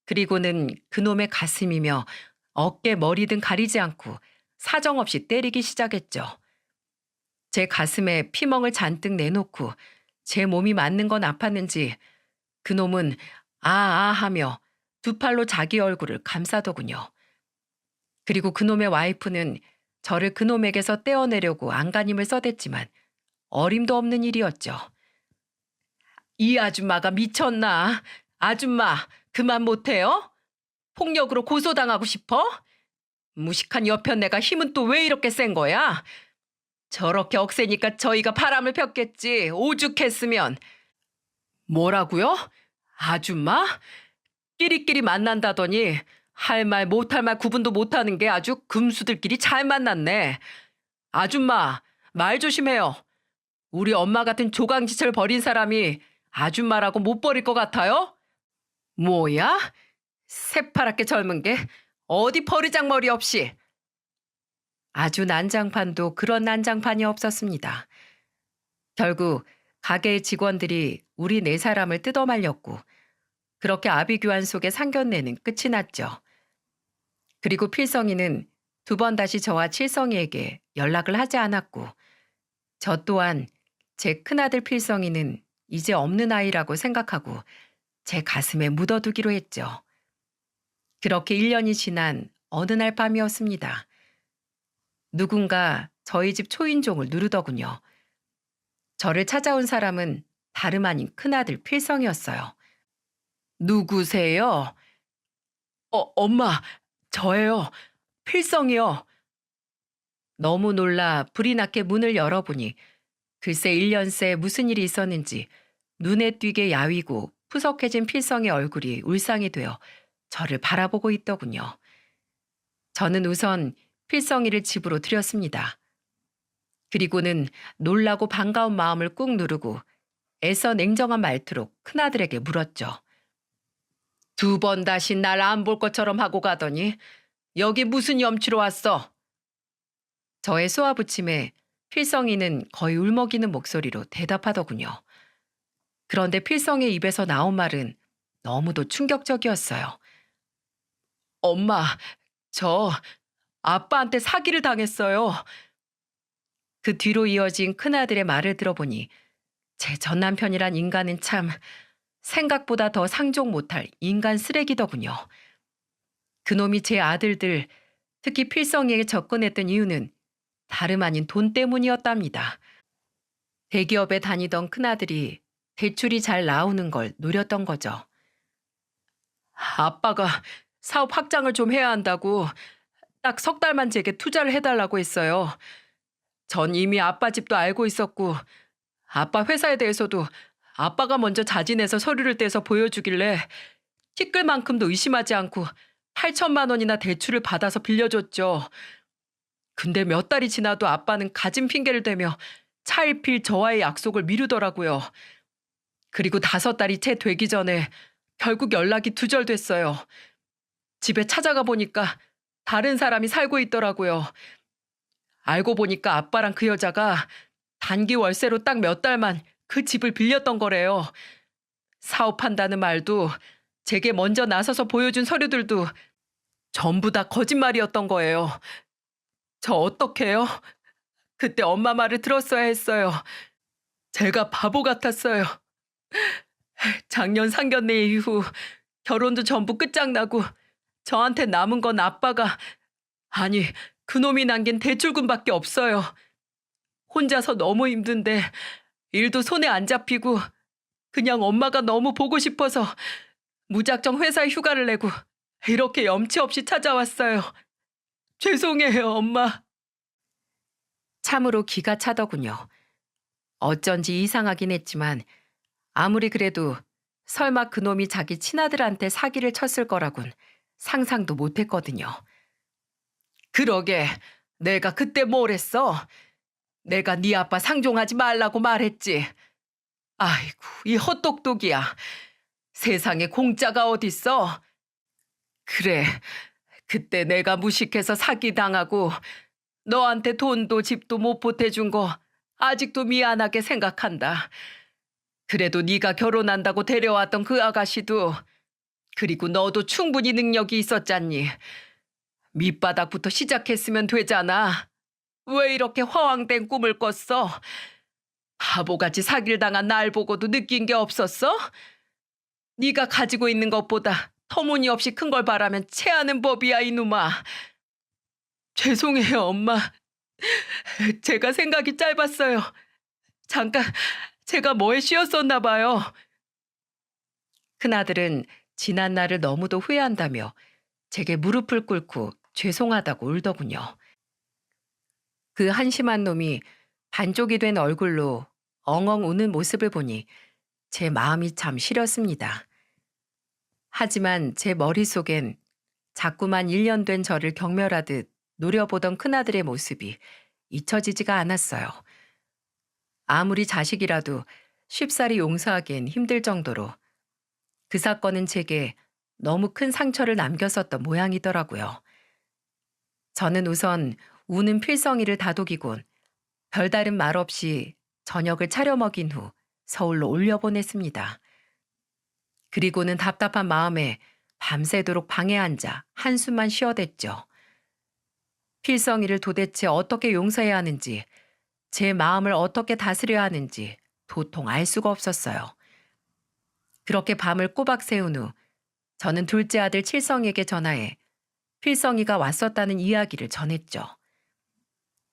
그리고는 그놈의 가슴이며 어깨 머리등 가리지 않고 사정없이 때리기 시작했죠. 제 가슴에 피멍을 잔뜩 내놓고 제 몸이 맞는 건 아팠는지 그놈은 아아 하며 2팔로 자기 얼굴을 감싸더군요. 그리고 그놈의 와이프는 저를 그놈에게서 떼어내려고 안간힘을 써댔지만 어림도 없는 일이었죠. 이 아줌마가 미쳤나? 아줌마 그만 못해요? 폭력으로 고소당하고 싶어? 무식한 여편네가 힘은 또 왜 이렇게 센 거야? 저렇게 억세니까 저희가 바람을 폈겠지. 오죽했으면. 뭐라고요? 아줌마? 끼리끼리 만난다더니 할 말 못할 말 구분도 못하는 게 아주 금수들끼리 잘 만났네. 아줌마 말 조심해요. 우리 엄마 같은 조강지처를 버린 사람이 아줌마라고 못 버릴 것 같아요? 뭐야? 새파랗게 젊은 게 어디 버르장머리 없이. 아주 난장판도 그런 난장판이 없었습니다. 결국 가게의 직원들이 우리 4사람을 뜯어말렸고 그렇게 아비규환 속의 상견례는 끝이 났죠. 그리고 필성이는 2번 다시 저와 칠성이에게 연락을 하지 않았고 저 또한 제 큰아들 필성이는 이제 없는 아이라고 생각하고 제 가슴에 묻어두기로 했죠. 그렇게 1년이 지난 어느 날 밤이었습니다. 누군가 저희 집 초인종을 누르더군요. 저를 찾아온 사람은 다름 아닌 큰아들 필성이었어요. 누구세요? 엄마, 저예요. 필성이요. 너무 놀라 불이 나게 문을 열어보니 글쎄 1년 새 무슨 일이 있었는지 눈에 띄게 야위고 푸석해진 필성의 얼굴이 울상이 되어 저를 바라보고 있더군요. 저는 우선 필성이를 집으로 들였습니다. 그리고는 놀라고 반가운 마음을 꾹 누르고 애써 냉정한 말투로 큰아들에게 물었죠. 2번 다시 날 안 볼 것처럼 하고 가더니 여기 무슨 염치로 왔어? 저의 쏘아붙임에 필성이는 거의 울먹이는 목소리로 대답하더군요. 그런데 필성의 입에서 나온 말은 너무도 충격적이었어요. 엄마, 저 아빠한테 사기를 당했어요. 그 뒤로 이어진 큰아들의 말을 들어보니 제 전남편이란 인간은 참 생각보다 더 상종 못할 인간 쓰레기더군요. 그놈이 제 아들들, 특히 필성이에게 접근했던 이유는 다름 아닌 돈 때문이었답니다. 대기업에 다니던 큰아들이 대출이 잘 나오는 걸 노렸던 거죠. 아빠가 사업 확장을 좀 해야 한다고 딱 3달만 제게 투자를 해달라고 했어요. 전 이미 아빠 집도 알고 있었고 아빠 회사에 대해서도 아빠가 먼저 자진해서 서류를 떼서 보여주길래 티끌만큼도 의심하지 않고 8천만 원이나 대출을 받아서 빌려줬죠. 근데 몇 달이 지나도 아빠는 가진 핑계를 대며 차일필 저와의 약속을 미루더라고요. 그리고 5달이 채 되기 전에 결국 연락이 두절됐어요. 집에 찾아가 보니까 다른 사람이 살고 있더라고요. 알고 보니까 아빠랑 그 여자가 단기 월세로 딱 몇 달만 그 집을 빌렸던 거래요. 사업한다는 말도 제게 먼저 나서서 보여준 서류들도 전부 다 거짓말이었던 거예요. 저 어떡해요? 그때 엄마 말을 들었어야 했어요. 제가 바보 같았어요. 작년 상견례 이후 결혼도 전부 끝장나고 저한테 남은 건 아빠가, 아니 그놈이 남긴 대출금밖에 없어요. 혼자서 너무 힘든데 일도 손에 안 잡히고 그냥 엄마가 너무 보고 싶어서 무작정 회사에 휴가를 내고 이렇게 염치 없이 찾아왔어요. 죄송해요, 엄마. 참으로 기가 차더군요. 어쩐지 이상하긴 했지만 아무리 그래도 설마 그놈이 자기 친아들한테 사기를 쳤을 거라곤 상상도 못했거든요. 그러게 내가 그때 뭘 했어? 내가 네 아빠 상종하지 말라고 말했지. 아이고 이 헛똑똑이야. 세상에 공짜가 어딨어? 그래 그때 내가 무식해서 사기당하고 너한테 돈도 집도 못 보태준 거 아직도 미안하게 생각한다. 그래도 네가 결혼한다고 데려왔던 그 아가씨도 그리고 너도 충분히 능력이 있었잖니. 밑바닥부터 시작했으면 되잖아. 왜 이렇게 허황된 꿈을 꿨어? 바보같이 사기를 당한 날 보고도 느낀 게 없었어? 네가 가지고 있는 것보다 터무니없이 큰 걸 바라면 체하는 법이야 이놈아. 죄송해요 엄마. 제가 생각이 짧았어요. 잠깐 제가 뭐에 씌었었나 봐요. 큰아들은 지난 날을 너무도 후회한다며 제게 무릎을 꿇고 죄송하다고 울더군요. 그 한심한 놈이 반쪽이 된 얼굴로 엉엉 우는 모습을 보니 제 마음이 참 시렸습니다. 하지만 제 머릿속엔 자꾸만 1년 된 저를 경멸하듯 노려보던 큰아들의 모습이 잊혀지지가 않았어요. 아무리 자식이라도 쉽사리 용서하기엔 힘들 정도로 그 사건은 제게 너무 큰 상처를 남겼었던 모양이더라고요. 저는 우선 우는 필성이를 다독이곤 별다른 말 없이 저녁을 차려 먹인 후 서울로 올려보냈습니다. 그리고는 답답한 마음에 밤새도록 방에 앉아 한숨만 쉬어댔죠. 필성이를 도대체 어떻게 용서해야 하는지, 제 마음을 어떻게 다스려야 하는지 도통 알 수가 없었어요. 그렇게 밤을 꼬박 새운 후 저는 둘째 아들 칠성에게 전화해 필성이가 왔었다는 이야기를 전했죠.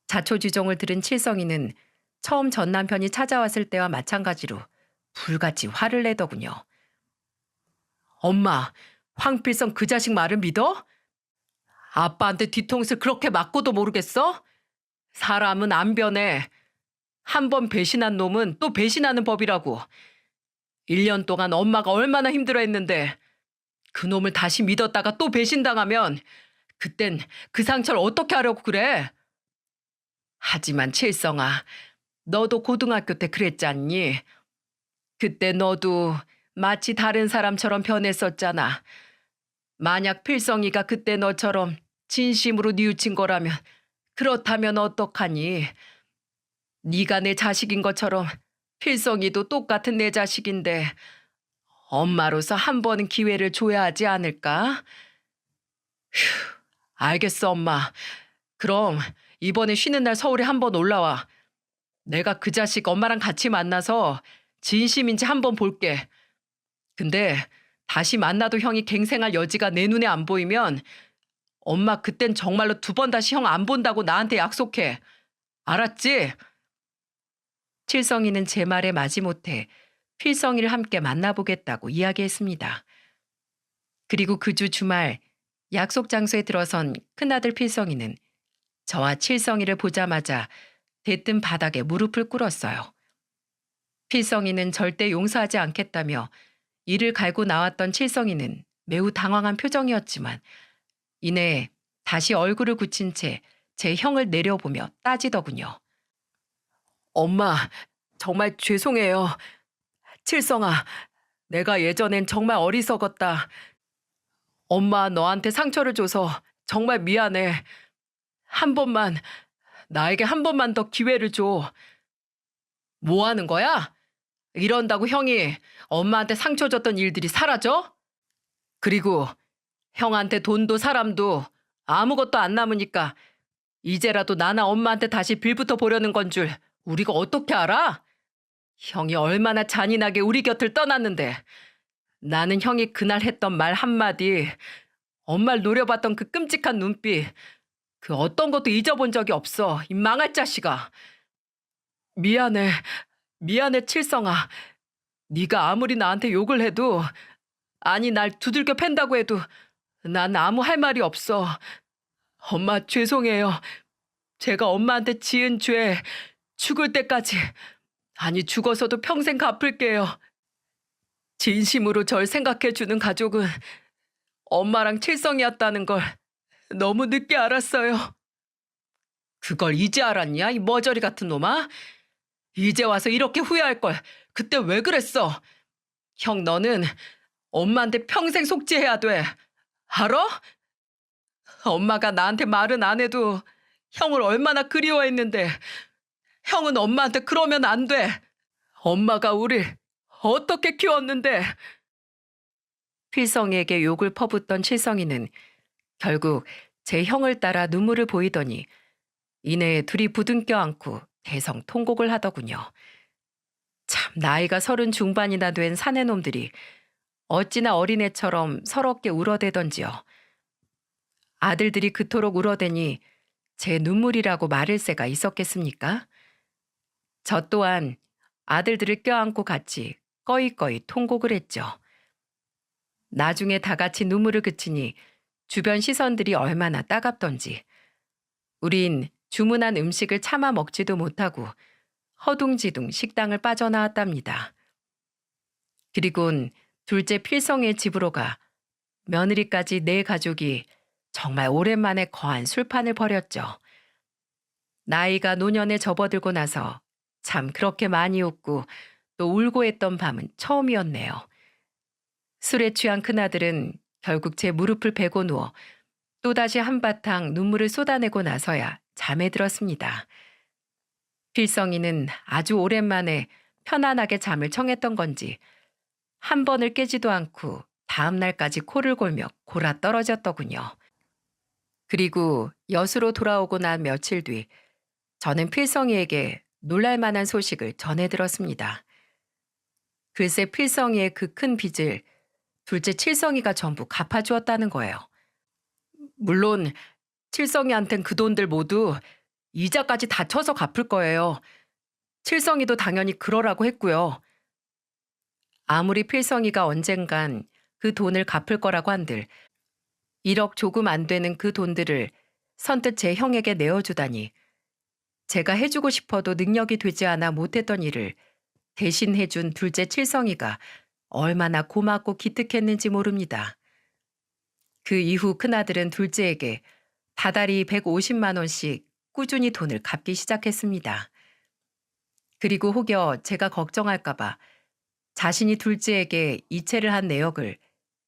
자초지종을 들은 칠성이는 처음 전 남편이 찾아왔을 때와 마찬가지로 불같이 화를 내더군요. 엄마, 황필성 그 자식 말을 믿어? 아빠한테 뒤통수를 그렇게 맞고도 모르겠어? 사람은 안 변해. 한 번 배신한 놈은 또 배신하는 법이라고. 1년 동안 엄마가 얼마나 힘들어했는데 그 놈을 다시 믿었다가 또 배신당하면 그땐 그 상처를 어떻게 하려고 그래? 하지만 칠성아, 너도 고등학교 때 그랬잖니. 그때 너도 마치 다른 사람처럼 변했었잖아. 만약 필성이가 그때 너처럼 진심으로 뉘우친 거라면 그렇다면 어떡하니? 네가 내 자식인 것처럼 필성이도 똑같은 내 자식인데 엄마로서 한 번은 기회를 줘야 하지 않을까? 알겠어, 엄마. 그럼 이번에 쉬는 날 서울에 한번 올라와. 내가 그 자식 엄마랑 같이 만나서 진심인지 한번 볼게. 근데 다시 만나도 형이 갱생할 여지가 내 눈에 안 보이면 엄마 그땐 정말로 2번 다시 형 안 본다고 나한테 약속해. 알았지? 칠성이는 제 말에 마지못해 필성이를 함께 만나보겠다고 이야기했습니다. 그리고 그 주 주말 약속 장소에 들어선 큰아들 필성이는 저와 칠성이를 보자마자 대뜸 바닥에 무릎을 꿇었어요. 필성이는 절대 용서하지 않겠다며 이를 갈고 나왔던 칠성이는 매우 당황한 표정이었지만 이내 다시 얼굴을 굳힌 채 제 형을 내려보며 따지더군요. 엄마, 정말 죄송해요. 칠성아, 내가 예전엔 정말 어리석었다. 엄마 너한테 상처를 줘서 정말 미안해. 한 번만, 나에게 한 번만 더 기회를 줘. 뭐 하는 거야? 이런다고 형이 엄마한테 상처 줬던 일들이 사라져? 그리고 형한테 돈도 사람도 아무것도 안 남으니까 이제라도 나나 엄마한테 다시 빌붙어 보려는 건 줄 우리가 어떻게 알아? 형이 얼마나 잔인하게 우리 곁을 떠났는데 나는 형이 그날 했던 말 한마디, 엄마를 노려봤던 그 끔찍한 눈빛, 그 어떤 것도 잊어본 적이 없어. 이 망할 자식아. 미안해. 미안해 칠성아. 네가 아무리 나한테 욕을 해도 아니 날 두들겨 팬다고 해도 난 아무 할 말이 없어. 엄마 죄송해요. 제가 엄마한테 지은 죄 죽을 때까지 아니 죽어서도 평생 갚을게요. 진심으로 절 생각해주는 가족은 엄마랑 칠성이었다는 걸 너무 늦게 알았어요. 그걸 이제 알았냐 이 머저리 같은 놈아? 이제 와서 이렇게 후회할 걸 그때 왜 그랬어? 형 너는 엄마한테 평생 속죄해야 돼. 알아? 엄마가 나한테 말은 안 해도 형을 얼마나 그리워했는데 형은 엄마한테 그러면 안 돼. 엄마가 우릴 어떻게 키웠는데. 필성이에게 욕을 퍼붓던 칠성이는 결국 제 형을 따라 눈물을 보이더니 이내 둘이 부둥켜 안고 대성통곡을 하더군요. 참 나이가 30 중반이나 된 사내놈들이 어찌나 어린애처럼 서럽게 울어대던지요. 아들들이 그토록 울어대니 제 눈물이라고 말일 새가 있었겠습니까? 저 또한 아들들을 껴안고 같이 꺼이꺼이 통곡을 했죠. 나중에 다 같이 눈물을 그치니 주변 시선들이 얼마나 따갑던지. 우린 주문한 음식을 차마 먹지도 못하고 허둥지둥 식당을 빠져나왔답니다. 그리곤 둘째 필성의 집으로 가 며느리까지 네 가족이 정말 오랜만에 거한 술판을 벌였죠. 나이가 노년에 접어들고 나서 참 그렇게 많이 웃고 또 울고 했던 밤은 처음이었네요. 술에 취한 큰아들은 결국 제 무릎을 베고 누워 또다시 한바탕 눈물을 쏟아내고 나서야 잠에 들었습니다. 필성이는 아주 오랜만에 편안하게 잠을 청했던 건지 한 번을 깨지도 않고 다음 날까지 코를 골며 골아 떨어졌더군요. 그리고 여수로 돌아오고 난 며칠 뒤 저는 필성이에게 놀랄만한 소식을 전해 들었습니다. 글쎄 필성이의 그 큰 빚을 둘째 칠성이가 전부 갚아주었다는 거예요. 물론 칠성이한텐 그 돈들 모두 이자까지 다 쳐서 갚을 거예요. 칠성이도 당연히 그러라고 했고요. 아무리 필성이가 언젠간 그 돈을 갚을 거라고 한들 1억 조금 안 되는 그 돈들을 선뜻 제 형에게 내어주다니 제가 해주고 싶어도 능력이 되지 않아 못했던 일을 대신 해준 둘째 칠성이가 얼마나 고맙고 기특했는지 모릅니다. 그 이후 큰아들은 둘째에게 다달이 150만 원씩 꾸준히 돈을 갚기 시작했습니다. 그리고 혹여 제가 걱정할까봐 자신이 둘째에게 이체를 한 내역을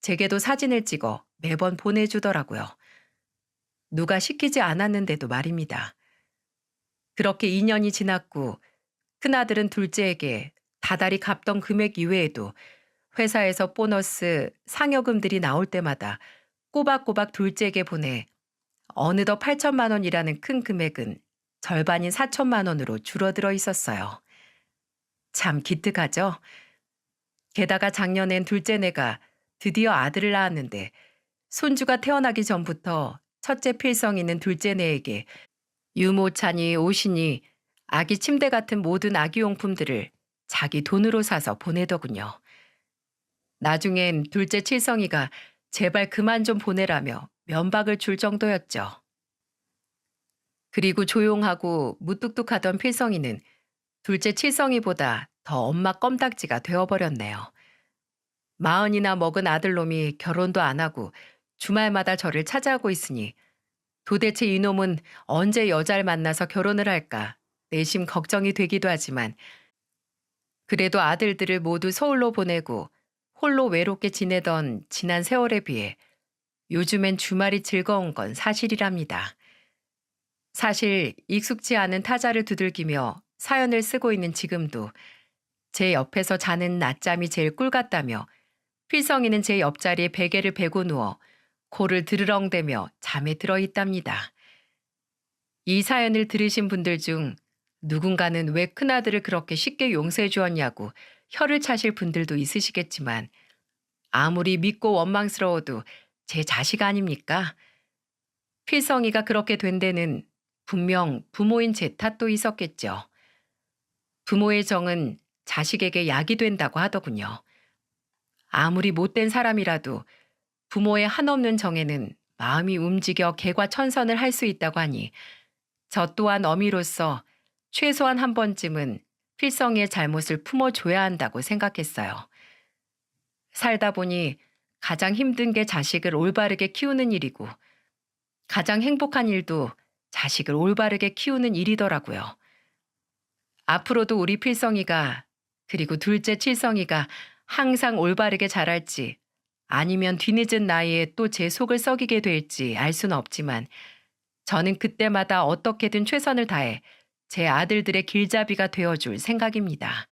제게도 사진을 찍어 매번 보내주더라고요. 누가 시키지 않았는데도 말입니다. 그렇게 2년이 지났고 큰아들은 둘째에게 다달이 갚던 금액 이외에도 회사에서 보너스, 상여금들이 나올 때마다 꼬박꼬박 둘째에게 보내 어느덧 8천만 원이라는 큰 금액은 절반인 4천만 원으로 줄어들어 있었어요. 참 기특하죠? 게다가 작년엔 둘째네가 드디어 아들을 낳았는데 손주가 태어나기 전부터 첫째 필성이는 둘째네에게 유모차니 옷이니 아기 침대 같은 모든 아기용품들을 자기 돈으로 사서 보내더군요. 나중엔 둘째 칠성이가 제발 그만 좀 보내라며 면박을 줄 정도였죠. 그리고 조용하고 무뚝뚝하던 필성이는 둘째 칠성이보다 더 엄마 껌딱지가 되어버렸네요. 40이나 먹은 아들놈이 결혼도 안 하고 주말마다 저를 찾아오고 있으니 도대체 이놈은 언제 여자를 만나서 결혼을 할까 내심 걱정이 되기도 하지만 그래도 아들들을 모두 서울로 보내고 홀로 외롭게 지내던 지난 세월에 비해 요즘엔 주말이 즐거운 건 사실이랍니다. 사실 익숙지 않은 타자를 두들기며 사연을 쓰고 있는 지금도 제 옆에서 자는 낮잠이 제일 꿀 같다며 필성이는 제 옆자리에 베개를 베고 누워 코를 드르렁대며 잠에 들어 있답니다. 이 사연을 들으신 분들 중 누군가는 왜 큰아들을 그렇게 쉽게 용서해 주었냐고 혀를 차실 분들도 있으시겠지만 아무리 믿고 원망스러워도 제 자식 아닙니까? 필성이가 그렇게 된 데는 분명 부모인 제 탓도 있었겠죠. 부모의 정은 자식에게 약이 된다고 하더군요. 아무리 못된 사람이라도 부모의 한없는 정에는 마음이 움직여 개과천선을 할 수 있다고 하니 저 또한 어미로서 최소한 한 번쯤은 필성이의 잘못을 품어줘야 한다고 생각했어요. 살다 보니 가장 힘든 게 자식을 올바르게 키우는 일이고 가장 행복한 일도 자식을 올바르게 키우는 일이더라고요. 앞으로도 우리 필성이가 그리고 둘째 칠성이가 항상 올바르게 자랄지 아니면 뒤늦은 나이에 또 제 속을 썩이게 될지 알 수는 없지만 저는 그때마다 어떻게든 최선을 다해 제 아들들의 길잡이가 되어줄 생각입니다.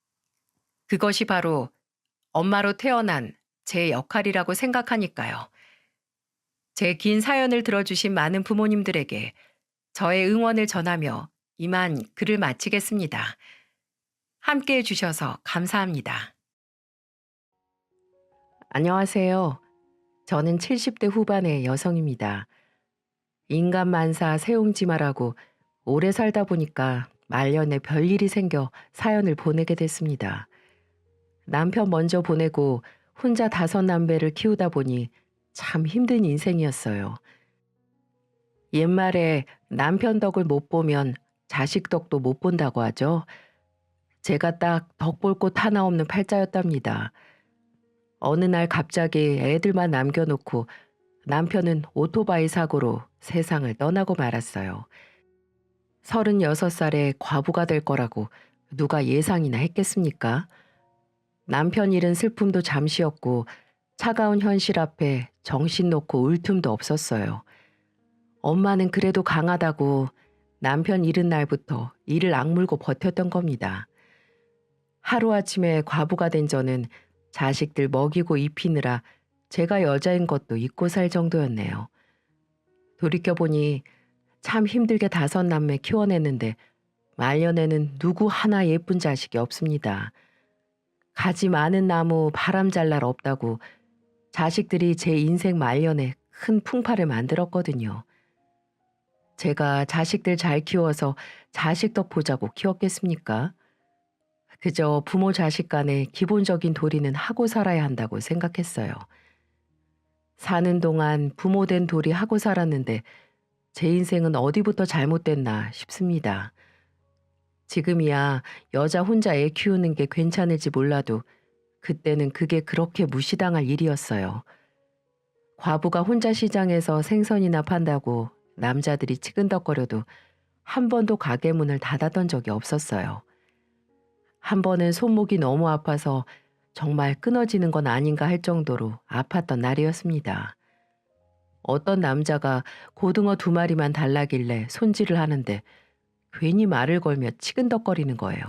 그것이 바로 엄마로 태어난 제 역할이라고 생각하니까요. 제 긴 사연을 들어주신 많은 부모님들에게 저의 응원을 전하며 이만 글을 마치겠습니다. 함께 해주셔서 감사합니다. 안녕하세요. 저는 70대 후반의 여성입니다. 인간 만사 세옹지마라고 오래 살다 보니까 말년에 별일이 생겨 사연을 보내게 됐습니다. 남편 먼저 보내고 혼자 5남매를 키우다 보니 참 힘든 인생이었어요. 옛말에 남편 덕을 못 보면 자식 덕도 못 본다고 하죠. 제가 딱 덕 볼 곳 하나 없는 팔자였답니다. 어느 날 갑자기 애들만 남겨놓고 남편은 오토바이 사고로 세상을 떠나고 말았어요. 36살에 과부가 될 거라고 누가 예상이나 했겠습니까? 남편 잃은 슬픔도 잠시였고 차가운 현실 앞에 정신 놓고 울 틈도 없었어요. 엄마는 그래도 강하다고 남편 잃은 날부터 이를 악물고 버텼던 겁니다. 하루아침에 과부가 된 저는 자식들 먹이고 입히느라 제가 여자인 것도 잊고 살 정도였네요. 돌이켜보니 참 힘들게 5남매 키워냈는데 말년에는 누구 하나 예쁜 자식이 없습니다. 가지 많은 나무 바람 잘 날 없다고 자식들이 제 인생 말년에 큰 풍파를 만들었거든요. 제가 자식들 잘 키워서 자식 덕 보자고 키웠겠습니까? 그저 부모 자식 간의 기본적인 도리는 하고 살아야 한다고 생각했어요. 사는 동안 부모 된 도리 하고 살았는데 제 인생은 어디부터 잘못됐나 싶습니다. 지금이야 여자 혼자 애 키우는 게 괜찮을지 몰라도 그때는 그게 그렇게 무시당할 일이었어요. 과부가 혼자 시장에서 생선이나 판다고 남자들이 치근덕거려도 한 번도 가게 문을 닫았던 적이 없었어요. 한 번은 손목이 너무 아파서 정말 끊어지는 건 아닌가 할 정도로 아팠던 날이었습니다. 어떤 남자가 고등어 2마리만 달라길래 손질을 하는데 괜히 말을 걸며 치근덕거리는 거예요.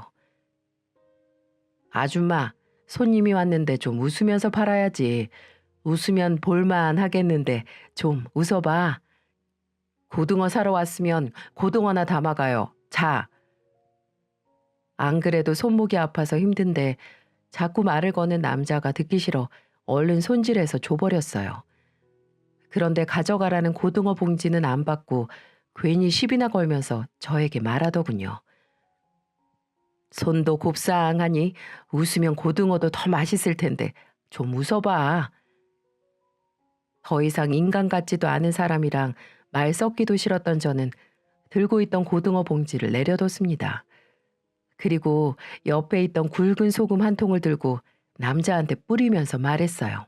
아줌마, 손님이 왔는데 좀 웃으면서 팔아야지. 웃으면 볼만 하겠는데 좀 웃어봐. 고등어 사러 왔으면 고등어나 담아가요. 자. 안 그래도 손목이 아파서 힘든데 자꾸 말을 거는 남자가 듣기 싫어 얼른 손질해서 줘버렸어요. 그런데 가져가라는 고등어 봉지는 안 받고 괜히 시비나 걸면서 저에게 말하더군요. 손도 곱상하니 웃으면 고등어도 더 맛있을 텐데 좀 웃어봐. 더 이상 인간 같지도 않은 사람이랑 말 섞기도 싫었던 저는 들고 있던 고등어 봉지를 내려뒀습니다. 그리고 옆에 있던 굵은 소금 한 통을 들고 남자한테 뿌리면서 말했어요.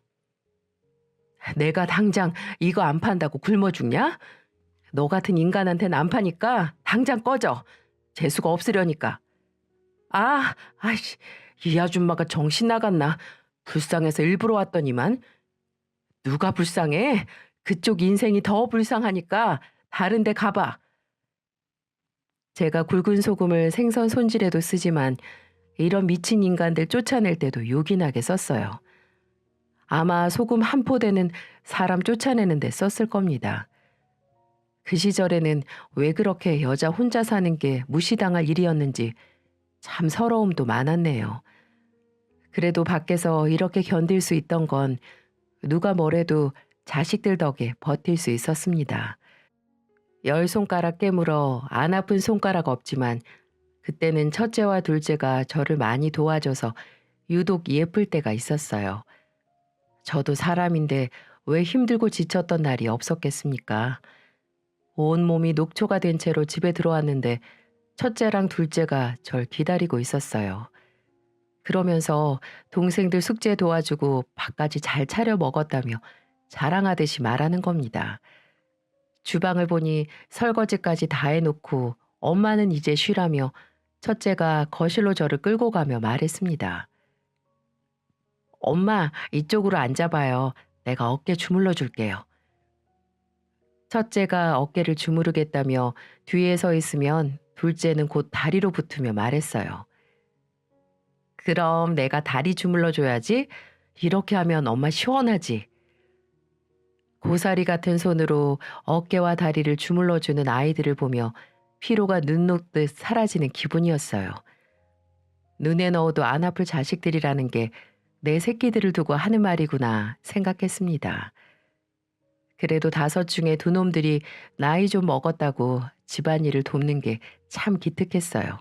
내가 당장 이거 안 판다고 굶어 죽냐? 너 같은 인간한테는 안 파니까 당장 꺼져. 재수가 없으려니까. 아이씨, 이 아줌마가 정신 나갔나? 불쌍해서 일부러 왔더니만. 누가 불쌍해? 그쪽 인생이 더 불쌍하니까 다른 데 가봐. 제가 굵은 소금을 생선 손질에도 쓰지만 이런 미친 인간들 쫓아낼 때도 요긴하게 썼어요. 아마 소금 한 포대는 사람 쫓아내는 데 썼을 겁니다. 그 시절에는 왜 그렇게 여자 혼자 사는 게 무시당할 일이었는지 참 서러움도 많았네요. 그래도 밖에서 이렇게 견딜 수 있던 건 누가 뭐래도 자식들 덕에 버틸 수 있었습니다. 10손가락 깨물어 안 아픈 손가락 없지만 그때는 첫째와 둘째가 저를 많이 도와줘서 유독 예쁠 때가 있었어요. 저도 사람인데 왜 힘들고 지쳤던 날이 없었겠습니까? 온몸이 녹초가 된 채로 집에 들어왔는데 첫째랑 둘째가 절 기다리고 있었어요. 그러면서 동생들 숙제 도와주고 밥까지 잘 차려 먹었다며 자랑하듯이 말하는 겁니다. 주방을 보니 설거지까지 다 해놓고 엄마는 이제 쉬라며 첫째가 거실로 저를 끌고 가며 말했습니다. 엄마, 이쪽으로 앉아봐요. 내가 어깨 주물러 줄게요. 첫째가 어깨를 주무르겠다며 뒤에 서 있으면 둘째는 곧 다리로 붙으며 말했어요. 그럼 내가 다리 주물러 줘야지. 이렇게 하면 엄마 시원하지. 고사리 같은 손으로 어깨와 다리를 주물러주는 아이들을 보며 피로가 눈 녹듯 사라지는 기분이었어요. 눈에 넣어도 안 아플 자식들이라는 게 내 새끼들을 두고 하는 말이구나 생각했습니다. 그래도 5 중에 2 놈들이 나이 좀 먹었다고 집안일을 돕는 게 참 기특했어요.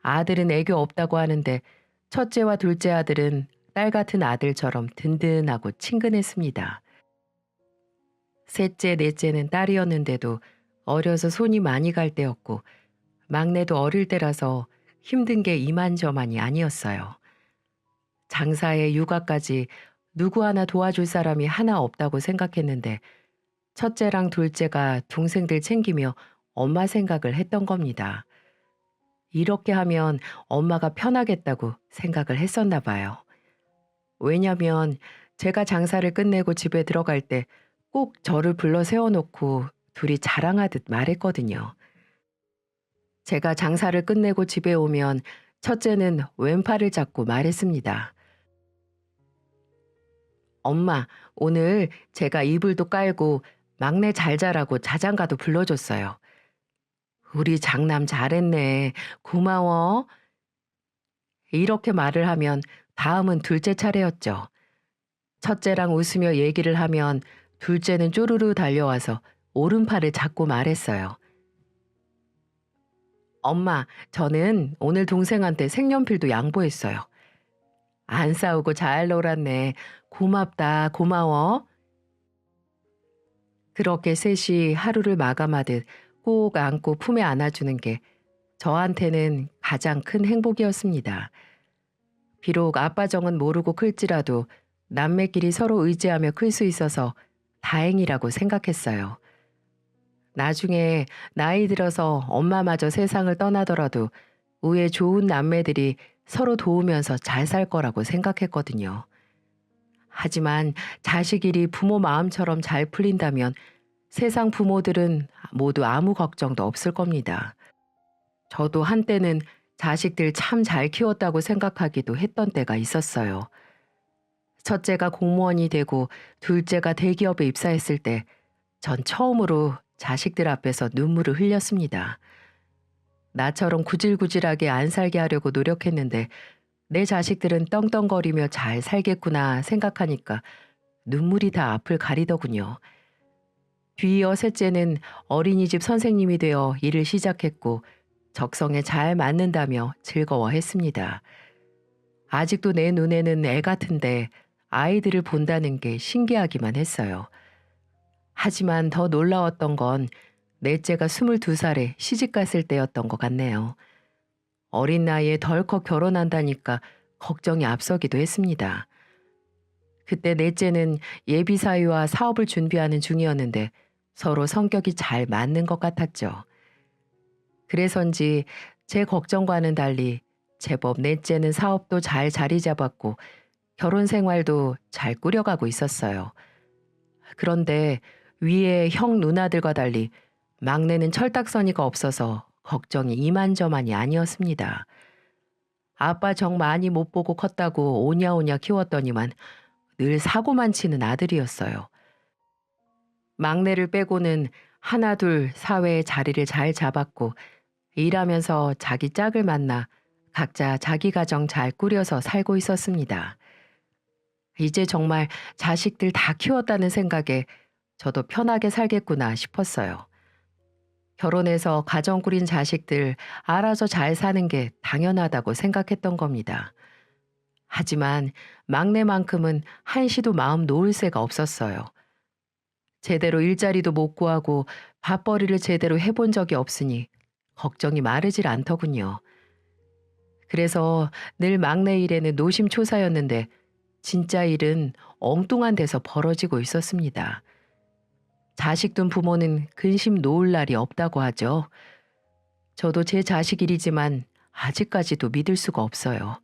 아들은 애교 없다고 하는데 첫째와 둘째 아들은 딸 같은 아들처럼 든든하고 친근했습니다. 셋째, 넷째는 딸이었는데도 어려서 손이 많이 갈 때였고 막내도 어릴 때라서 힘든 게 이만저만이 아니었어요. 장사에 육아까지 누구 하나 도와줄 사람이 하나 없다고 생각했는데 첫째랑 둘째가 동생들 챙기며 엄마 생각을 했던 겁니다. 이렇게 하면 엄마가 편하겠다고 생각을 했었나 봐요. 왜냐면 제가 장사를 끝내고 집에 들어갈 때 꼭 저를 불러 세워놓고 둘이 자랑하듯 말했거든요. 제가 장사를 끝내고 집에 오면 첫째는 왼팔을 잡고 말했습니다. 엄마, 오늘 제가 이불도 깔고 막내 잘 자라고 자장가도 불러줬어요. 우리 장남 잘했네. 고마워. 이렇게 말을 하면 다음은 둘째 차례였죠. 첫째랑 웃으며 얘기를 하면 둘째는 쪼르르 달려와서 오른팔을 잡고 말했어요. 엄마, 저는 오늘 동생한테 색연필도 양보했어요. 안 싸우고 잘 놀았네. 고맙다, 고마워. 그렇게 셋이 하루를 마감하듯 꼭 안고 품에 안아주는 게 저한테는 가장 큰 행복이었습니다. 비록 아빠 정은 모르고 클지라도 남매끼리 서로 의지하며 클 수 있어서 다행이라고 생각했어요. 나중에 나이 들어서 엄마마저 세상을 떠나더라도 우애 좋은 남매들이 서로 도우면서 잘 살 거라고 생각했거든요. 하지만 자식 일이 부모 마음처럼 잘 풀린다면 세상 부모들은 모두 아무 걱정도 없을 겁니다. 저도 한때는 자식들 참 잘 키웠다고 생각하기도 했던 때가 있었어요. 첫째가 공무원이 되고 둘째가 대기업에 입사했을 때 전 처음으로 자식들 앞에서 눈물을 흘렸습니다. 나처럼 구질구질하게 안 살게 하려고 노력했는데 내 자식들은 떵떵거리며 잘 살겠구나 생각하니까 눈물이 다 앞을 가리더군요. 뒤이어 셋째는 어린이집 선생님이 되어 일을 시작했고 적성에 잘 맞는다며 즐거워했습니다. 아직도 내 눈에는 애 같은데 아이들을 본다는 게 신기하기만 했어요. 하지만 더 놀라웠던 건 넷째가 22살에 시집갔을 때였던 것 같네요. 어린 나이에 덜컥 결혼한다니까 걱정이 앞서기도 했습니다. 그때 넷째는 예비사위와 사업을 준비하는 중이었는데 서로 성격이 잘 맞는 것 같았죠. 그래서인지 제 걱정과는 달리 제법 넷째는 사업도 잘 자리 잡았고 결혼 생활도 잘 꾸려가고 있었어요. 그런데 위에 형 누나들과 달리 막내는 철딱서니가 없어서 걱정이 이만저만이 아니었습니다. 아빠 정 많이 못 보고 컸다고 오냐오냐 키웠더니만 늘 사고만 치는 아들이었어요. 막내를 빼고는 하나 둘 사회의 자리를 잘 잡았고 일하면서 자기 짝을 만나 각자 자기 가정 잘 꾸려서 살고 있었습니다. 이제 정말 자식들 다 키웠다는 생각에 저도 편하게 살겠구나 싶었어요. 결혼해서 가정 꾸린 자식들 알아서 잘 사는 게 당연하다고 생각했던 겁니다. 하지만 막내만큼은 한시도 마음 놓을 새가 없었어요. 제대로 일자리도 못 구하고 밥벌이를 제대로 해본 적이 없으니 걱정이 마르질 않더군요. 그래서 늘 막내 일에는 노심초사였는데 진짜 일은 엉뚱한 데서 벌어지고 있었습니다. 자식 둔 부모는 근심 놓을 날이 없다고 하죠. 저도 제 자식 일이지만 아직까지도 믿을 수가 없어요.